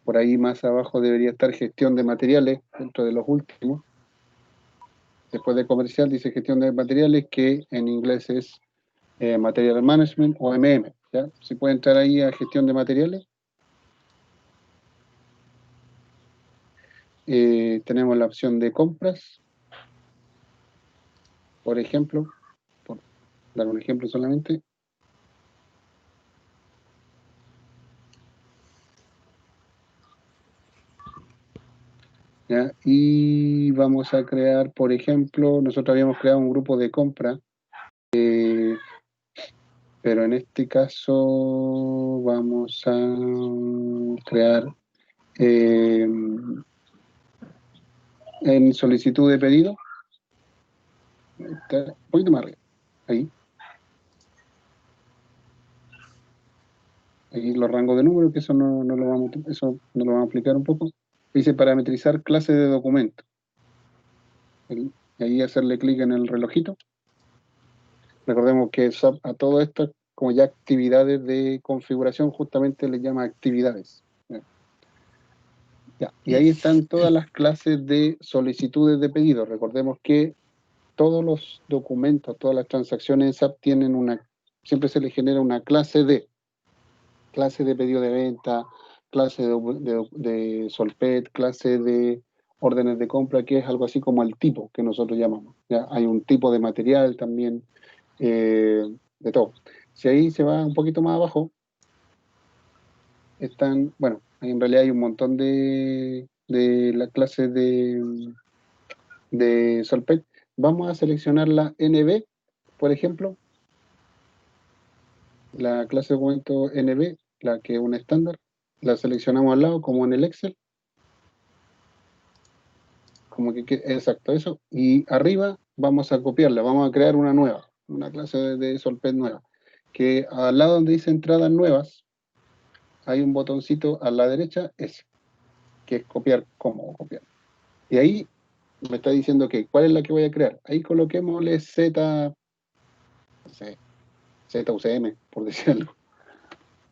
Por ahí más abajo debería estar gestión de materiales, dentro de los últimos. Después de comercial dice gestión de materiales, que en inglés es Material Management o MM. ¿Ya? Si puede entrar ahí a gestión de materiales. Tenemos la opción de compras, por ejemplo, por dar un ejemplo solamente. ¿Ya? Y vamos a crear, por ejemplo, nosotros habíamos creado un grupo de compra, pero en este caso vamos a crear en solicitud de pedido, un poquito más arriba, ahí los rangos de números, que eso no lo vamos a aplicar un poco. Dice parametrizar clase de documento. Y ahí hacerle clic en el relojito. Recordemos que a todo esto, como ya actividades de configuración, justamente le llama actividades. Ya. Y ahí están todas las clases de solicitudes de pedido. Recordemos que todos los documentos, todas las transacciones en SAP siempre se le genera una clase de pedido de venta, clase de solpet, clase de órdenes de compra, que es algo así como el tipo que nosotros llamamos. ¿Ya? Hay un tipo de material también, de todo. Si ahí se va un poquito más abajo, bueno, en realidad hay un montón de la clase de solpet. Vamos a seleccionar la NB, por ejemplo, la clase de documento NB, la que es un estándar, la seleccionamos al lado como en el Excel, como que exacto eso, y arriba vamos a copiarla, vamos a crear una nueva, una clase de solpet nueva, que al lado donde dice entradas nuevas, hay un botoncito a la derecha, ese, que es copiar, cómo copiar. Y ahí me está diciendo que ¿cuál es la que voy a crear? Ahí coloquémosle Z, no sé, ZUCM, por decirlo.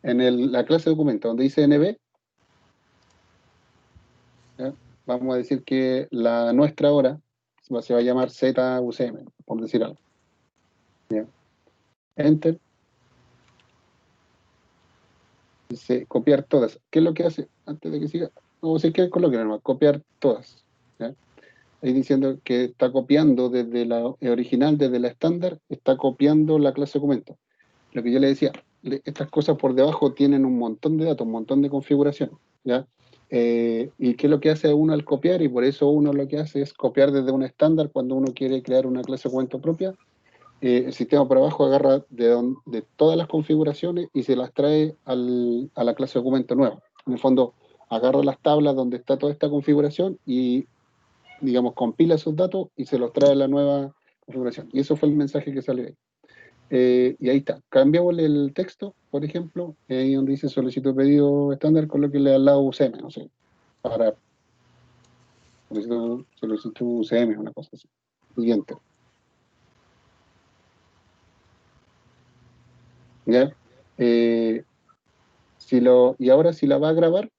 En la clase de documento, donde dice NB, ¿ya? Vamos a decir que la nuestra ahora se va a llamar ZUCM, por decir algo. ¿Ya? Enter. Dice copiar todas. ¿Qué es lo que hace? Antes de que siga, no sé qué coloque nomás, copiar todas. ¿Ya? Ahí diciendo que está copiando desde la original, desde la estándar, está copiando la clase documento. Lo que yo le decía, estas cosas por debajo tienen un montón de datos, un montón de configuraciones, ¿ya? ¿Y qué es lo que hace uno al copiar? Y por eso uno lo que hace es copiar desde un estándar cuando uno quiere crear una clase documento propia. El sistema por abajo agarra de todas las configuraciones y se las trae a la clase documento nueva. En el fondo, agarra las tablas donde está toda esta configuración y, digamos, compila esos datos y se los trae a la nueva configuración. Y eso fue el mensaje que salió ahí. Y ahí está. Cambiamos el texto, por ejemplo, ahí donde dice solicitud de pedido estándar, colóquele al lado UCM, no sé, para solicitud UCM, una cosa así. Siguiente. ¿Ya? Y ahora si la va a grabar,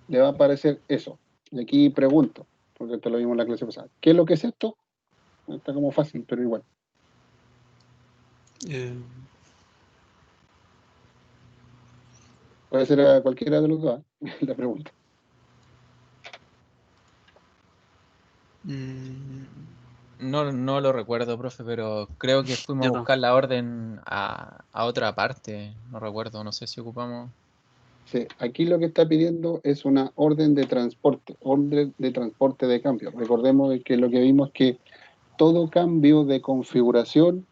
le va a aparecer eso. Y aquí pregunto, porque esto lo vimos en la clase pasada. ¿Qué es lo que es esto? Está como fácil, pero igual. Puede ser a cualquiera de los dos, la pregunta. No lo recuerdo, profe, pero creo que fuimos a Yo buscar la orden a otra parte. No recuerdo, no sé si ocupamos. Sí, aquí lo que está pidiendo es una orden de transporte de cambio. Recordemos que lo que vimos es que todo cambio de configuración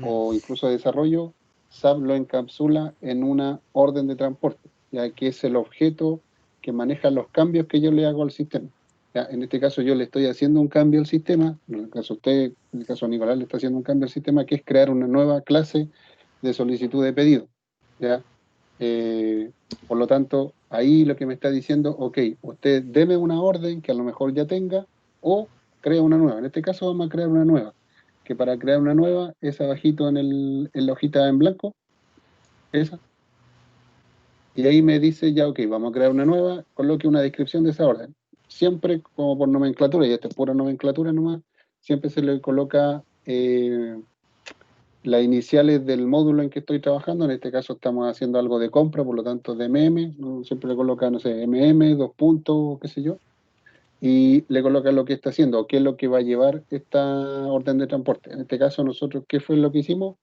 o incluso de desarrollo, SAP lo encapsula en una orden de transporte, ya que es el objeto que maneja los cambios que yo le hago al sistema. Ya, en este caso yo le estoy haciendo un cambio al sistema, en el caso de usted, en el caso de Nicolás le está haciendo un cambio al sistema, que es crear una nueva clase de solicitud de pedido. ¿Ya? Eh, por lo tanto, ahí lo que me está diciendo, ok, usted deme una orden que a lo mejor ya tenga o crea una nueva. En este caso vamos a crear una nueva, que para crear una nueva es abajito en la hojita en blanco, esa. Y ahí me dice ya, ok, vamos a crear una nueva, coloque una descripción de esa orden. Siempre como por nomenclatura, y esta es pura nomenclatura nomás, siempre se le coloca las iniciales del módulo en que estoy trabajando. En este caso estamos haciendo algo de compra, por lo tanto de MM, ¿no? Siempre le coloca, no sé, MM, dos puntos, qué sé yo, y le coloca lo que está haciendo, qué es lo que va a llevar esta orden de transporte. En este caso nosotros, ¿qué fue lo que hicimos?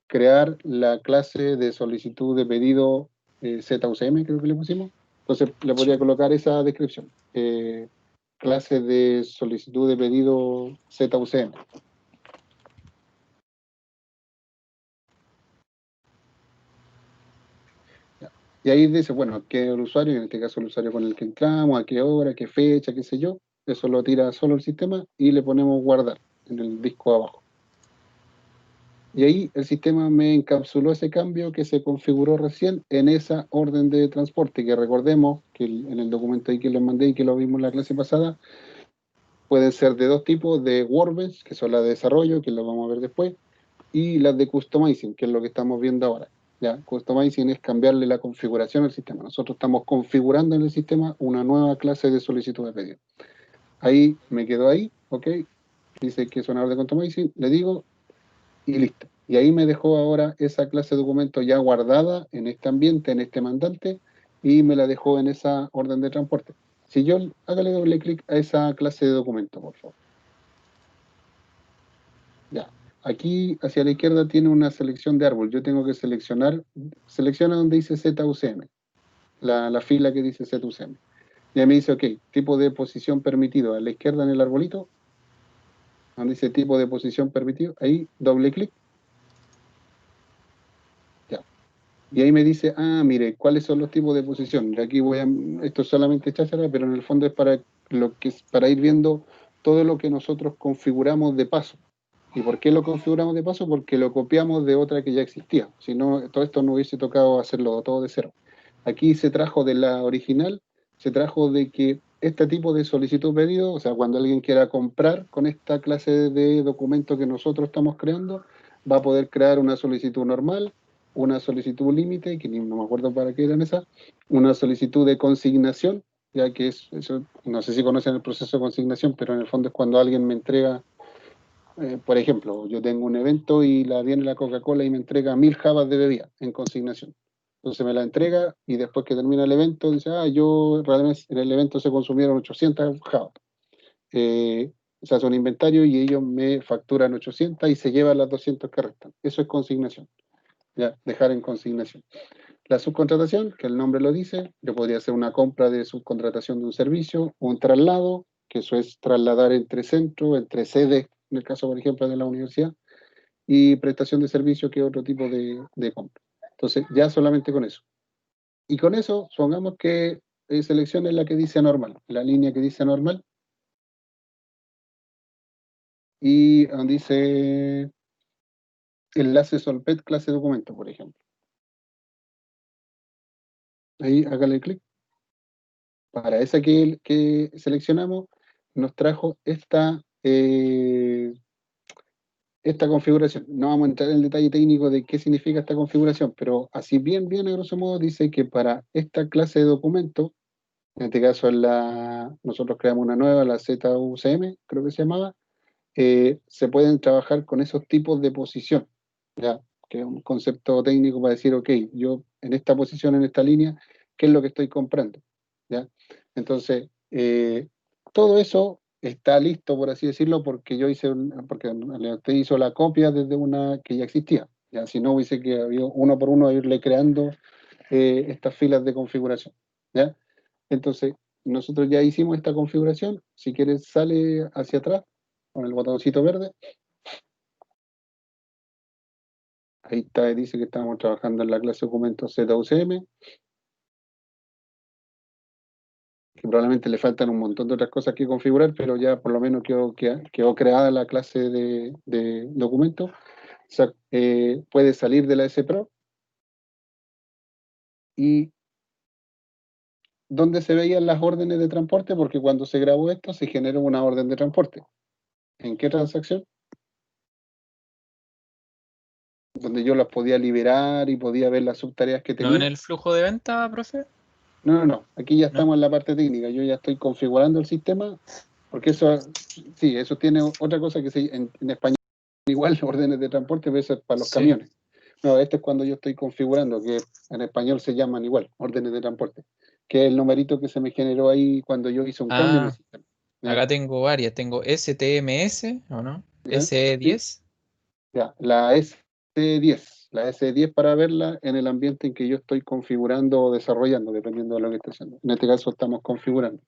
Crear la clase de solicitud de pedido ZUCM, creo que le pusimos. Entonces le podría colocar esa descripción. Clase de solicitud de pedido ZUCM. Y ahí dice, bueno, qué el usuario, en este caso el usuario con el que entramos, a qué hora, qué fecha, qué sé yo. Eso lo tira solo el sistema y le ponemos guardar en el disco abajo. Y ahí el sistema me encapsuló ese cambio que se configuró recién en esa orden de transporte, que recordemos que en el documento ahí que les mandé y que lo vimos en la clase pasada, pueden ser de dos tipos, de Workbench, que son las de desarrollo, que lo vamos a ver después, y las de customizing, que es lo que estamos viendo ahora. Ya, customizing es cambiarle la configuración al sistema. Nosotros estamos configurando en el sistema una nueva clase de solicitud de pedido. Ahí me quedo ahí, ok. Dice que es una orden de customizing, le digo y listo. Y ahí me dejó ahora esa clase de documento ya guardada en este ambiente, en este mandante, y me la dejó en esa orden de transporte. Si yo hágale doble clic a esa clase de documento, por favor. Ya. Aquí hacia la izquierda tiene una selección de árbol. Yo tengo que selecciona donde dice ZUCM, la fila que dice ZUCM. Y ahí me dice, ok, tipo de posición permitido. A la izquierda en el arbolito, donde dice tipo de posición permitido, ahí doble clic. Ya. Y ahí me dice, mire, ¿cuáles son los tipos de posición? Y aquí esto es solamente cháchara, pero en el fondo es para ir viendo todo lo que nosotros configuramos de paso. ¿Y por qué lo configuramos de paso? Porque lo copiamos de otra que ya existía. Si no, todo esto no hubiese tocado hacerlo todo de cero. Aquí se trajo de la original, se trajo de que este tipo de solicitud pedido, o sea, cuando alguien quiera comprar con esta clase de documento que nosotros estamos creando, va a poder crear una solicitud normal, una solicitud límite, que no me acuerdo para qué eran esas, una solicitud de consignación, ya que es, eso, no sé si conocen el proceso de consignación, pero en el fondo es cuando alguien me entrega, por ejemplo, yo tengo un evento y viene la Coca-Cola y me entrega 1000 jabas de bebida en consignación. Entonces me la entrega y después que termina el evento dice, yo realmente en el evento se consumieron 800 jabas. Se hace un inventario y ellos me facturan 800 y se llevan las 200 que restan. Eso es consignación, ya, dejar en consignación. La subcontratación, que el nombre lo dice, yo podría hacer una compra de subcontratación de un servicio, un traslado, que eso es trasladar entre centros, entre sedes, en el caso, por ejemplo, de la universidad, y prestación de servicio, que es otro tipo de compra. Entonces, ya solamente con eso. Y con eso, supongamos que seleccione la que dice normal, la línea que dice normal, y dice enlace Solpet clase documento, por ejemplo. Ahí hágale clic. Para esa que seleccionamos, nos trajo esta configuración. No vamos a entrar en el detalle técnico de qué significa esta configuración, pero así bien a grosso modo dice que para esta clase de documento, en este caso nosotros creamos una nueva, la ZUCM, creo que se llamaba, se pueden trabajar con esos tipos de posición, ¿ya? Que es un concepto técnico para decir, ok, yo en esta posición, en esta línea, ¿qué es lo que estoy comprando? ¿Ya? Entonces, todo eso está listo, por así decirlo, porque porque usted hizo la copia desde una que ya existía. ¿Ya? Si no, hubiese que haber uno por uno irle creando estas filas de configuración. ¿Ya? Entonces, nosotros ya hicimos esta configuración. Si quieres, sale hacia atrás con el botoncito verde. Ahí está, dice que estamos trabajando en la clase documentos ZUCM, que probablemente le faltan un montón de otras cosas que configurar, pero ya por lo menos quedó creada la clase de documentos. O sea, puede salir de la S-Pro y ¿dónde se veían las órdenes de transporte? Porque cuando se grabó esto se generó una orden de transporte. ¿En qué transacción? Donde yo las podía liberar y podía ver las subtareas que ¿No en tenía. el flujo de venta, profe? No. Aquí ya ¿No? estamos en la parte técnica. Yo ya estoy configurando el sistema, porque eso, sí, eso tiene otra cosa que en español igual órdenes de transporte, pero eso es para los Sí. camiones. No, esto es cuando yo estoy configurando, que en español se llaman igual, órdenes de transporte, que es el numerito que se me generó ahí cuando yo hice un cambio en el sistema. ¿Ya? Acá tengo varias. Tengo STMS, ¿o no? ¿Ya? Sí, SE10. ya. La S10 para verla en el ambiente en que yo estoy configurando o desarrollando, dependiendo de lo que esté haciendo. En este caso estamos configurando.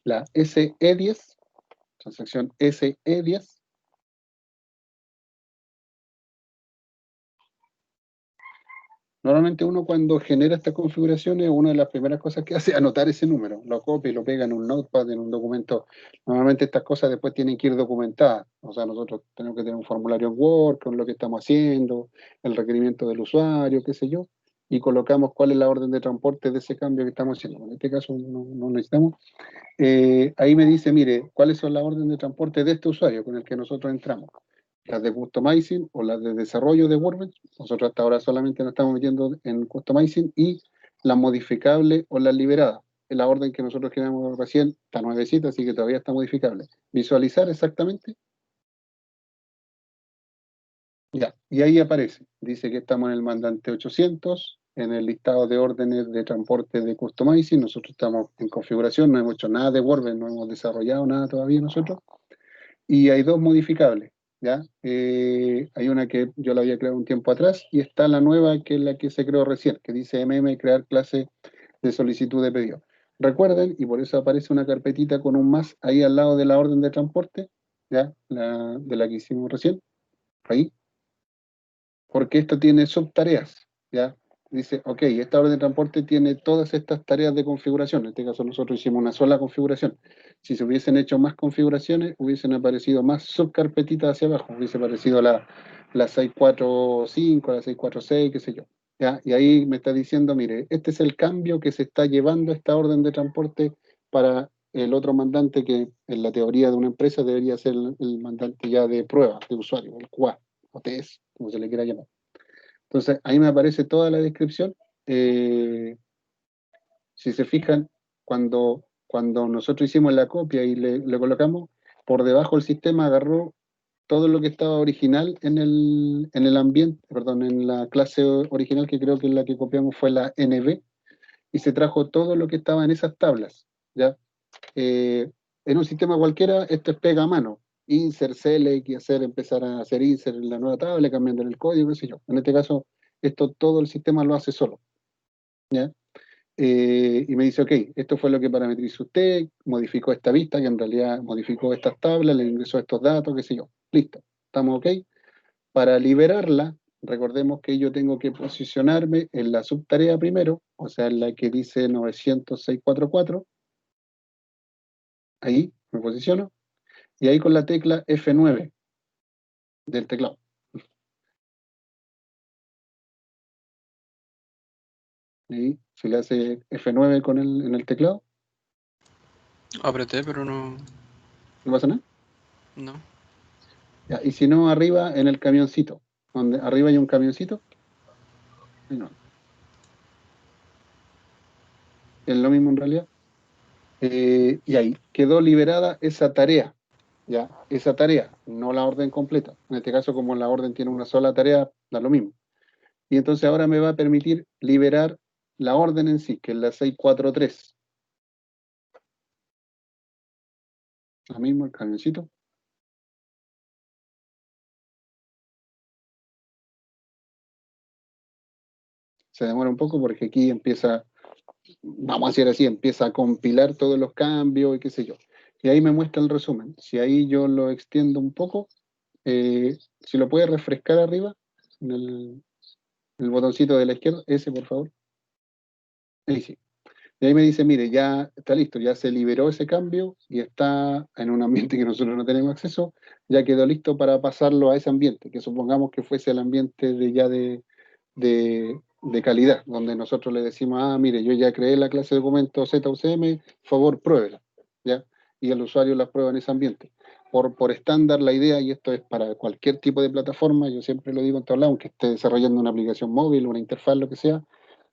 La SE10, transacción SE10, normalmente uno cuando genera estas configuraciones, una de las primeras cosas que hace es anotar ese número, lo copia y lo pega en un notepad, en un documento. Normalmente estas cosas después tienen que ir documentadas, o sea, nosotros tenemos que tener un formulario en Word con lo que estamos haciendo, el requerimiento del usuario, qué sé yo, y colocamos cuál es la orden de transporte de ese cambio que estamos haciendo. En este caso no necesitamos. Ahí me dice, mire, cuáles son las órdenes de transporte de este usuario con el que nosotros entramos. Las de customizing o las de desarrollo de Workbench. Nosotros hasta ahora solamente nos estamos metiendo en customizing, y las modificables o las liberadas. En la orden que nosotros creamos recién está nuevecita, así que todavía está modificable. Visualizar exactamente. Ya, y ahí aparece. Dice que estamos en el mandante 800, en el listado de órdenes de transporte de customizing. Nosotros estamos en configuración, no hemos hecho nada de Workbench, no hemos desarrollado nada todavía nosotros. Y hay dos modificables, ¿ya? Hay una que yo la había creado un tiempo atrás y está la nueva, que es la que se creó recién, que dice crear clase de solicitud de pedido. Recuerden, y por eso aparece una carpetita con un más ahí al lado de la orden de transporte, ¿ya? De la que hicimos recién, ahí, porque esto tiene subtareas, ¿ya? dice, ok, esta orden de transporte tiene todas estas tareas de configuración. En este caso nosotros hicimos una sola configuración. Si se hubiesen hecho más configuraciones, hubiesen aparecido más subcarpetitas hacia abajo. Hubiese aparecido la 645, la 646, qué sé yo. ¿Ya? Y ahí me está diciendo, mire, este es el cambio que se está llevando esta orden de transporte para el otro mandante que en la teoría de una empresa debería ser el mandante ya de prueba de usuario, el QA o TS, como se le quiera llamar. Entonces, ahí me aparece toda la descripción. Si se fijan, cuando nosotros hicimos la copia y le colocamos, por debajo el sistema agarró todo lo que estaba original en el ambiente, perdón, en la clase original, que creo que la que copiamos fue la NB, y se trajo todo lo que estaba en esas tablas, ¿ya? En un sistema cualquiera, esto es pega a mano. Insert, select, y empezar a hacer insert en la nueva tabla, cambiando el código, qué sé yo. En este caso, esto todo el sistema lo hace solo, ¿ya? Y me dice, ok, esto fue lo que parametrizó usted, modificó esta vista, que en realidad modificó estas tablas, le ingresó estos datos, qué sé yo. Listo, estamos ok. Para liberarla, recordemos que yo tengo que posicionarme en la subtarea primero, o sea, en la que dice 90644. Ahí me posiciono, y ahí con la tecla F9 del teclado. Y se le hace F9 en el teclado, Apreté, pero no. no pasa nada. No. Ya, y si no, arriba en el camioncito, donde arriba hay un camioncito, ahí no, es lo mismo en realidad. Y ahí quedó liberada esa tarea, ya, esa tarea, no la orden completa. En este caso, como la orden tiene una sola tarea, da lo mismo. Y entonces ahora me va a permitir liberar la orden en sí, que es la 643. Lo mismo, el camioncito. Se demora un poco porque aquí empieza, vamos a decir así, empieza a compilar todos los cambios y qué sé yo. Y ahí me muestra el resumen. Si ahí yo lo extiendo un poco, si lo puede refrescar arriba, en el botoncito de la izquierda, ese por favor. Ahí sí. Y ahí me dice, mire, ya está listo, ya se liberó ese cambio y está en un ambiente que nosotros no tenemos acceso, ya quedó listo para pasarlo a ese ambiente, que supongamos que fuese el ambiente de calidad, donde nosotros le decimos, mire, yo ya creé la clase de documento ZUCM, favor, pruébela, ¿ya? Y el usuario la prueba en ese ambiente. Por estándar, la idea, y esto es para cualquier tipo de plataforma, yo siempre lo digo en todos lados, aunque esté desarrollando una aplicación móvil, una interfaz, lo que sea,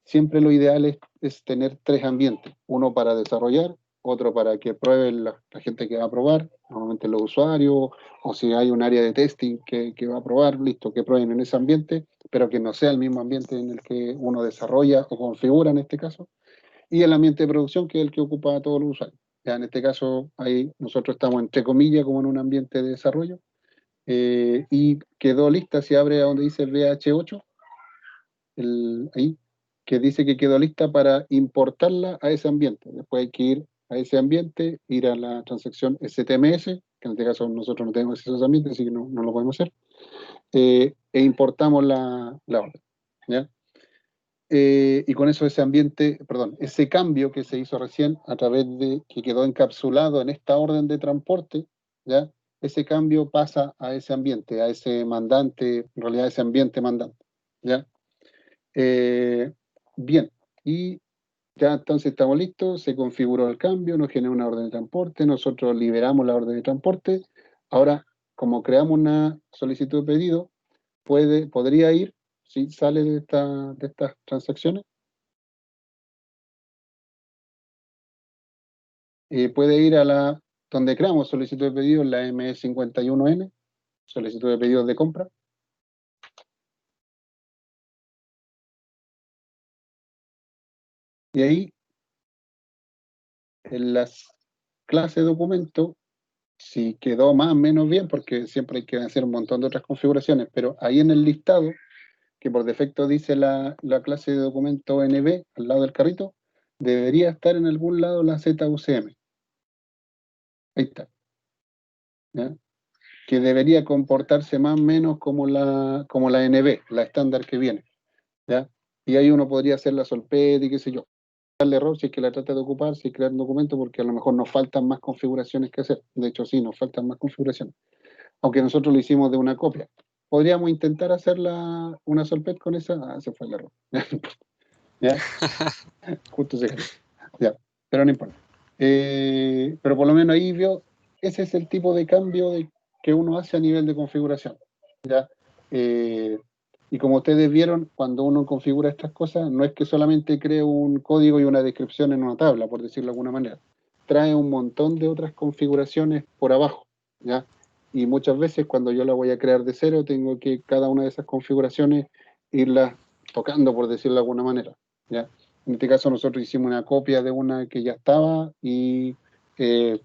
siempre lo ideal es tener tres ambientes, uno para desarrollar, otro para que pruebe la gente que va a probar, normalmente los usuarios, o si hay un área de testing que va a probar, listo, que prueben en ese ambiente, pero que no sea el mismo ambiente en el que uno desarrolla o configura en este caso, y el ambiente de producción, que es el que ocupa a todos los usuarios. Ya en este caso, ahí nosotros estamos entre comillas como en un ambiente de desarrollo, y quedó lista, si abre a donde dice VH8, ahí, que dice que quedó lista para importarla a ese ambiente. Después hay que ir a ese ambiente, ir a la transacción STMS, que en este caso nosotros no tenemos acceso a ese ambiente, así que no lo podemos hacer, e importamos la orden, ¿ya? Y con eso ese ambiente, perdón, ese cambio que se hizo recién a través de que quedó encapsulado en esta orden de transporte, ¿ya? Ese cambio pasa a ese ambiente, a ese mandante, en realidad ese ambiente mandante, ¿ya? Eh, bien, y ya entonces estamos listos, se configuró el cambio, nos genera una orden de transporte, nosotros liberamos la orden de transporte. Ahora, como creamos una solicitud de pedido, podría ir, si sale de estas transacciones, puede ir a donde creamos solicitud de pedido, la M51N, solicitud de pedidos de compra, y ahí en las clases de documento, si quedó más o menos bien, porque siempre hay que hacer un montón de otras configuraciones, pero ahí en el listado, que por defecto dice la clase de documento NB al lado del carrito, debería estar en algún lado la ZUCM. Ahí está, ¿ya? Que debería comportarse más o menos como la NB, la estándar que viene, ¿ya? Y ahí uno podría hacer la solpet y qué sé yo, darle error si es que la trata de ocupar, si crear un documento, porque a lo mejor nos faltan más configuraciones que hacer. De hecho, sí, nos faltan más configuraciones. Aunque nosotros lo hicimos de una copia. Podríamos intentar hacer una solpet con esa. Ah, se fue el error. ¿Ya? Justo se cayó. Ya, pero no importa. Pero por lo menos ahí vio, ese es el tipo de cambio que uno hace a nivel de configuración. ¿Ya? Eh, y como ustedes vieron, cuando uno configura estas cosas, no es que solamente cree un código y una descripción en una tabla, por decirlo de alguna manera. Trae un montón de otras configuraciones por abajo. ¿Ya? Y muchas veces cuando yo la voy a crear de cero, tengo que cada una de esas configuraciones irlas tocando, por decirlo de alguna manera. ¿Ya? En este caso nosotros hicimos una copia de una que ya estaba y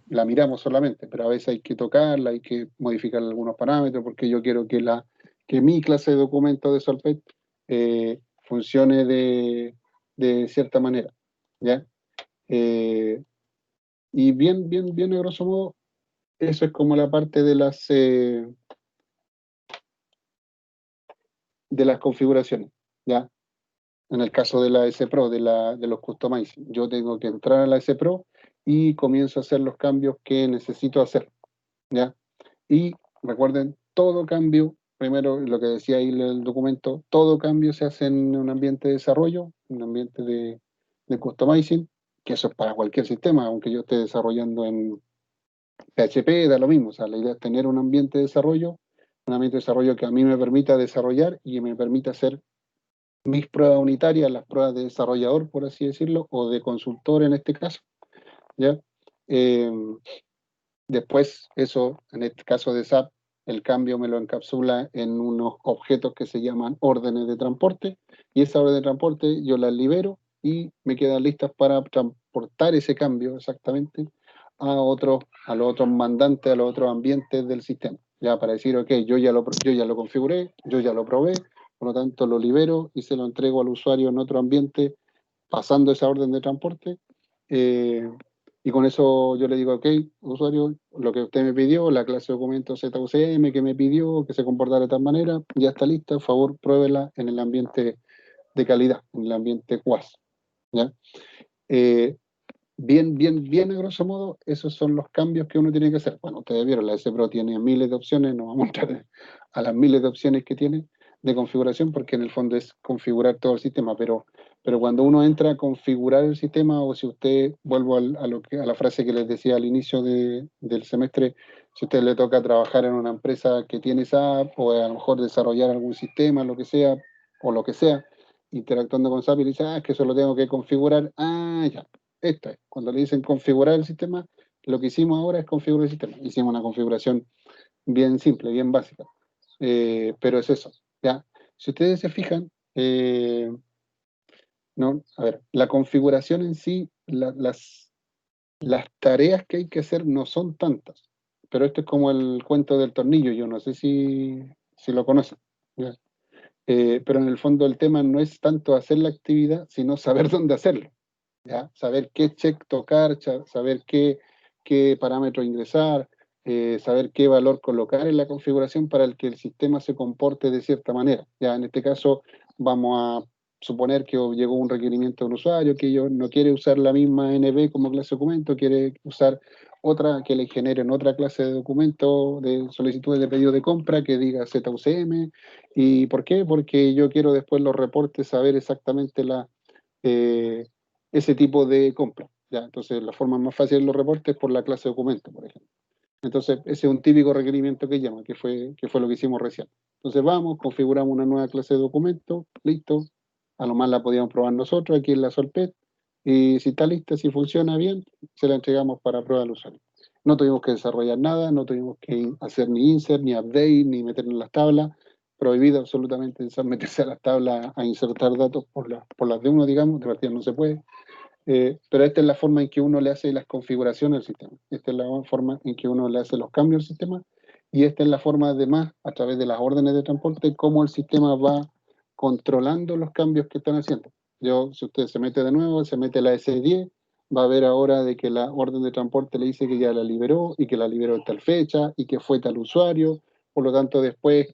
la miramos solamente, pero a veces hay que tocarla, hay que modificar algunos parámetros porque yo quiero que mi clase de documento de Solpet funcione de cierta manera. ¿Ya? Eh, y bien a grosso modo, eso es como la parte de las configuraciones. ¿Ya? En el caso de la S Pro, de los customizing, yo tengo que entrar a la S Pro y comienzo a hacer los cambios que necesito hacer, ¿ya? Y recuerden, todo cambio, primero lo que decía ahí el documento, todo cambio se hace en un ambiente de desarrollo, un ambiente de customizing, que eso es para cualquier sistema, aunque yo esté desarrollando en PHP, da lo mismo, o sea, la idea es tener un ambiente de desarrollo que a mí me permita desarrollar y me permita hacer mis pruebas unitarias, las pruebas de desarrollador, por así decirlo, o de consultor en este caso, ¿ya? Eh, Después, eso, en este caso de SAP, el cambio me lo encapsula en unos objetos que se llaman órdenes de transporte, y esa orden de transporte yo las libero y me quedan listas para transportar ese cambio exactamente a los otros mandantes, a los otros ambientes del sistema. Ya para decir, ok, yo ya lo configuré, yo ya lo probé, por lo tanto lo libero y se lo entrego al usuario en otro ambiente pasando esa orden de transporte. eh, y con eso yo le digo, ok, usuario, lo que usted me pidió, la clase de documento ZUCM que me pidió, que se comportara de tal manera, ya está lista, por favor, pruébela en el ambiente de calidad, en el ambiente QAS. ¿Ya? Eh, bien, a grosso modo, esos son los cambios que uno tiene que hacer. Bueno, ustedes vieron, la S Pro tiene miles de opciones, no vamos a entrar a las miles de opciones que tiene de configuración, porque en el fondo es configurar todo el sistema, pero cuando uno entra a configurar el sistema, o si usted, vuelvo a la frase que les decía al inicio del semestre, si a usted le toca trabajar en una empresa que tiene SAP, o a lo mejor desarrollar algún sistema, lo que sea, o lo que sea, interactuando con SAP y dice, es que eso lo tengo que configurar, ya. Esto es, cuando le dicen configurar el sistema, lo que hicimos ahora es configurar el sistema. Hicimos una configuración bien simple, bien básica. Pero es eso, ¿ya? Si ustedes se fijan, no, a ver, la configuración en sí, las tareas que hay que hacer no son tantas. Pero esto es como el cuento del tornillo, yo no sé si lo conocen. ¿Ya? Pero en el fondo el tema no es tanto hacer la actividad, sino saber dónde hacerlo. ¿Ya? Saber qué check tocar, saber qué parámetro ingresar, saber qué valor colocar en la configuración para el que el sistema se comporte de cierta manera. Ya en este caso vamos a suponer que llegó un requerimiento de un usuario que ellos no quiere usar la misma NB como clase de documento, quiere usar otra que le generen otra clase de documento de solicitudes de pedido de compra que diga ZUCM. ¿Y por qué? Porque yo quiero después los reportes saber exactamente eh, ese tipo de compra. ¿Ya? Entonces, la forma más fácil de los reportes es por la clase de documento, por ejemplo. Entonces, ese es un típico requerimiento que llama, que fue lo que hicimos recién. Entonces, vamos, configuramos una nueva clase de documento, listo. A lo más la podíamos probar nosotros aquí en la Solpet. Y si está lista, si funciona bien, se la entregamos para prueba al usuario. No tuvimos que desarrollar nada, no tuvimos que hacer ni insert, ni update, ni meternos en las tablas. Prohibido absolutamente meterse a las tablas a insertar datos por las de uno, digamos, de partida no se puede. Pero esta es la forma en que uno le hace las configuraciones al sistema. Esta es la forma en que uno le hace los cambios al sistema. Y esta es la forma, además, a través de las órdenes de transporte, cómo el sistema va controlando los cambios que están haciendo. Si usted se mete de nuevo, se mete la S10, va a ver ahora de que la orden de transporte le dice que ya la liberó y que la liberó en tal fecha y que fue tal usuario. Por lo tanto, después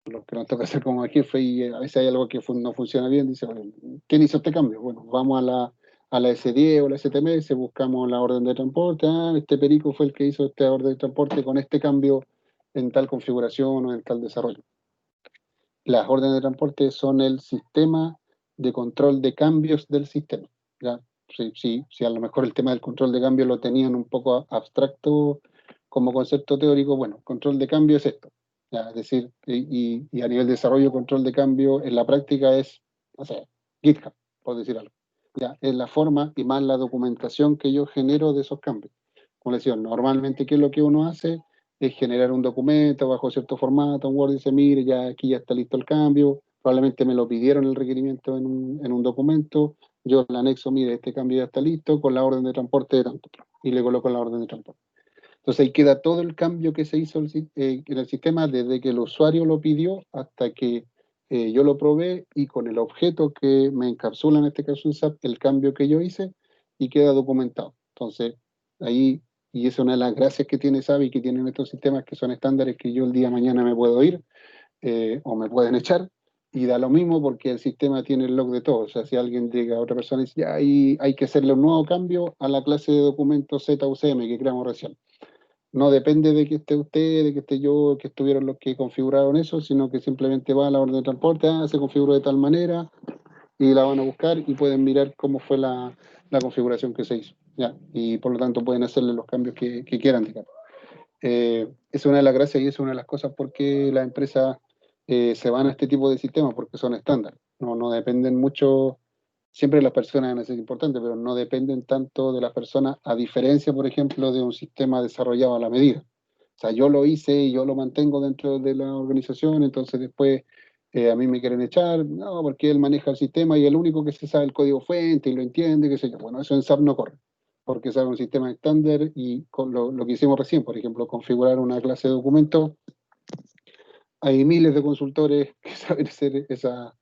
lo que nos toca hacer como jefe, y a veces hay algo que no funciona bien, dice, bueno, ¿quién hizo este cambio? Bueno, vamos a la S10 o la STMS, buscamos la orden de transporte, este perico fue el que hizo esta orden de transporte con este cambio en tal configuración o en tal desarrollo. Las órdenes de transporte son el sistema de control de cambios del sistema, ¿ya? Si a lo mejor el tema del control de cambio lo tenían un poco abstracto como concepto teórico, bueno, control de cambio es esto, ¿ya? Es decir, y a nivel de desarrollo, control de cambio en la práctica es, no sé, GitHub, por decir algo, ¿ya? Es la forma y más la documentación que yo genero de esos cambios. Como les decía, normalmente, ¿qué es lo que uno hace? Es generar un documento bajo cierto formato, un Word, dice, mire, ya aquí ya está listo el cambio, probablemente me lo pidieron el requerimiento en un documento, yo le anexo, mire, este cambio ya está listo, con la orden de transporte de tanto, y le coloco la orden de transporte. Entonces ahí queda todo el cambio que se hizo en el sistema desde que el usuario lo pidió hasta que yo lo probé, y con el objeto que me encapsula, en este caso en SAP, el cambio que yo hice, y queda documentado. Entonces ahí, y esa es una de las gracias que tiene SAP y que tienen estos sistemas que son estándares, que yo el día de mañana me puedo ir o me pueden echar, y da lo mismo porque el sistema tiene el log de todo. O sea, si alguien llega a otra persona y dice, ya hay que hacerle un nuevo cambio a la clase de documentos ZUCM que creamos recién, no depende de que esté usted, de que esté yo, que estuvieron los que configuraron eso, sino que simplemente va a la orden de transporte, se configuró de tal manera, y la van a buscar y pueden mirar cómo fue la configuración que se hizo. ¿Ya? Y por lo tanto pueden hacerle los cambios que quieran, digamos. Es una de las gracias y es una de las cosas por qué las empresas se van a este tipo de sistemas, porque son estándar. No dependen mucho. Siempre las personas van a ser importantes, pero no dependen tanto de las personas, a diferencia, por ejemplo, de un sistema desarrollado a la medida. O sea, yo lo hice y yo lo mantengo dentro de la organización, entonces después a mí me quieren echar, no, porque él maneja el sistema y el único que se sabe el código fuente y lo entiende, qué sé yo. Bueno, eso en SAP no corre, porque SAP es un sistema estándar, y con lo que hicimos recién, por ejemplo, configurar una clase de documento, hay miles de consultores que saben hacer esa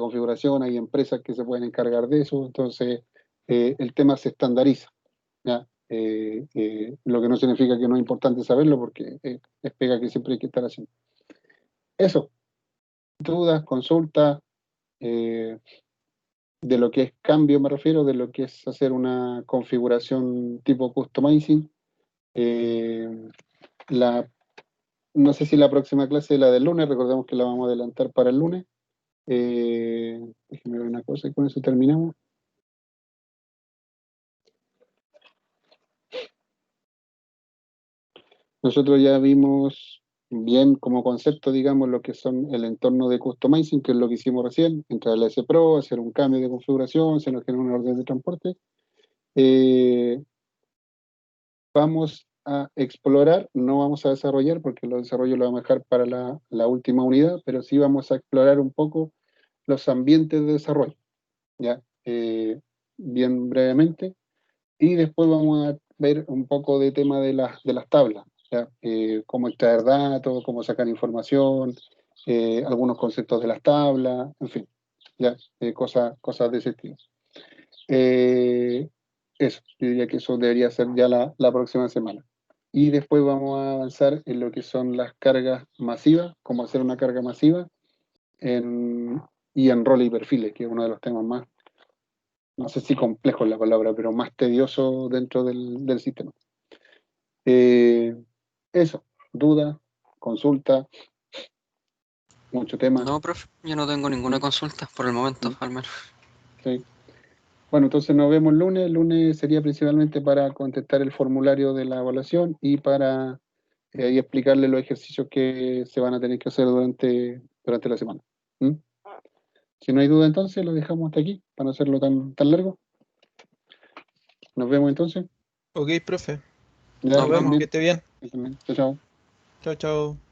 configuración, hay empresas que se pueden encargar de eso, entonces el tema se estandariza, ¿ya? Lo que no significa que no es importante saberlo, porque es pega que siempre hay que estar haciendo. Eso, dudas, consultas, de lo que es cambio me refiero, de lo que es hacer una configuración tipo customizing. La No sé si la próxima clase es la del lunes, recordemos que la vamos a adelantar para el lunes. Déjenme ver una cosa y con eso terminamos. Nosotros ya vimos bien como concepto, digamos, lo que son el entorno de customizing, que es lo que hicimos recién, entrar a la S Pro, hacer un cambio de configuración, se nos genera una orden de transporte. Vamos a explorar, no vamos a desarrollar, porque los desarrollos los vamos a dejar para la última unidad, pero sí vamos a explorar un poco los ambientes de desarrollo, ¿ya? Bien brevemente, y después vamos a ver un poco de tema de las tablas, ¿ya? Cómo extraer datos, cómo sacar información, algunos conceptos de las tablas, en fin, ¿ya? Cosas de ese estilo. Eso, yo diría que eso debería ser ya la próxima semana. Y después vamos a avanzar en lo que son las cargas masivas, cómo hacer una carga masiva, y en roles y perfiles, que es uno de los temas más, no sé si complejo es la palabra, pero más tedioso dentro del sistema. Eso, duda, consulta, mucho tema. No, profe, yo no tengo ninguna consulta por el momento, al menos. Sí. Bueno, entonces nos vemos el lunes. El lunes sería principalmente para contestar el formulario de la evaluación y para y explicarle los ejercicios que se van a tener que hacer durante la semana. ¿Mm? Si no hay duda, entonces lo dejamos hasta aquí, para no hacerlo tan largo. Nos vemos entonces. Ok, profe. Ya, Nos vemos, que esté bien. Chao, chao. Chao, chao.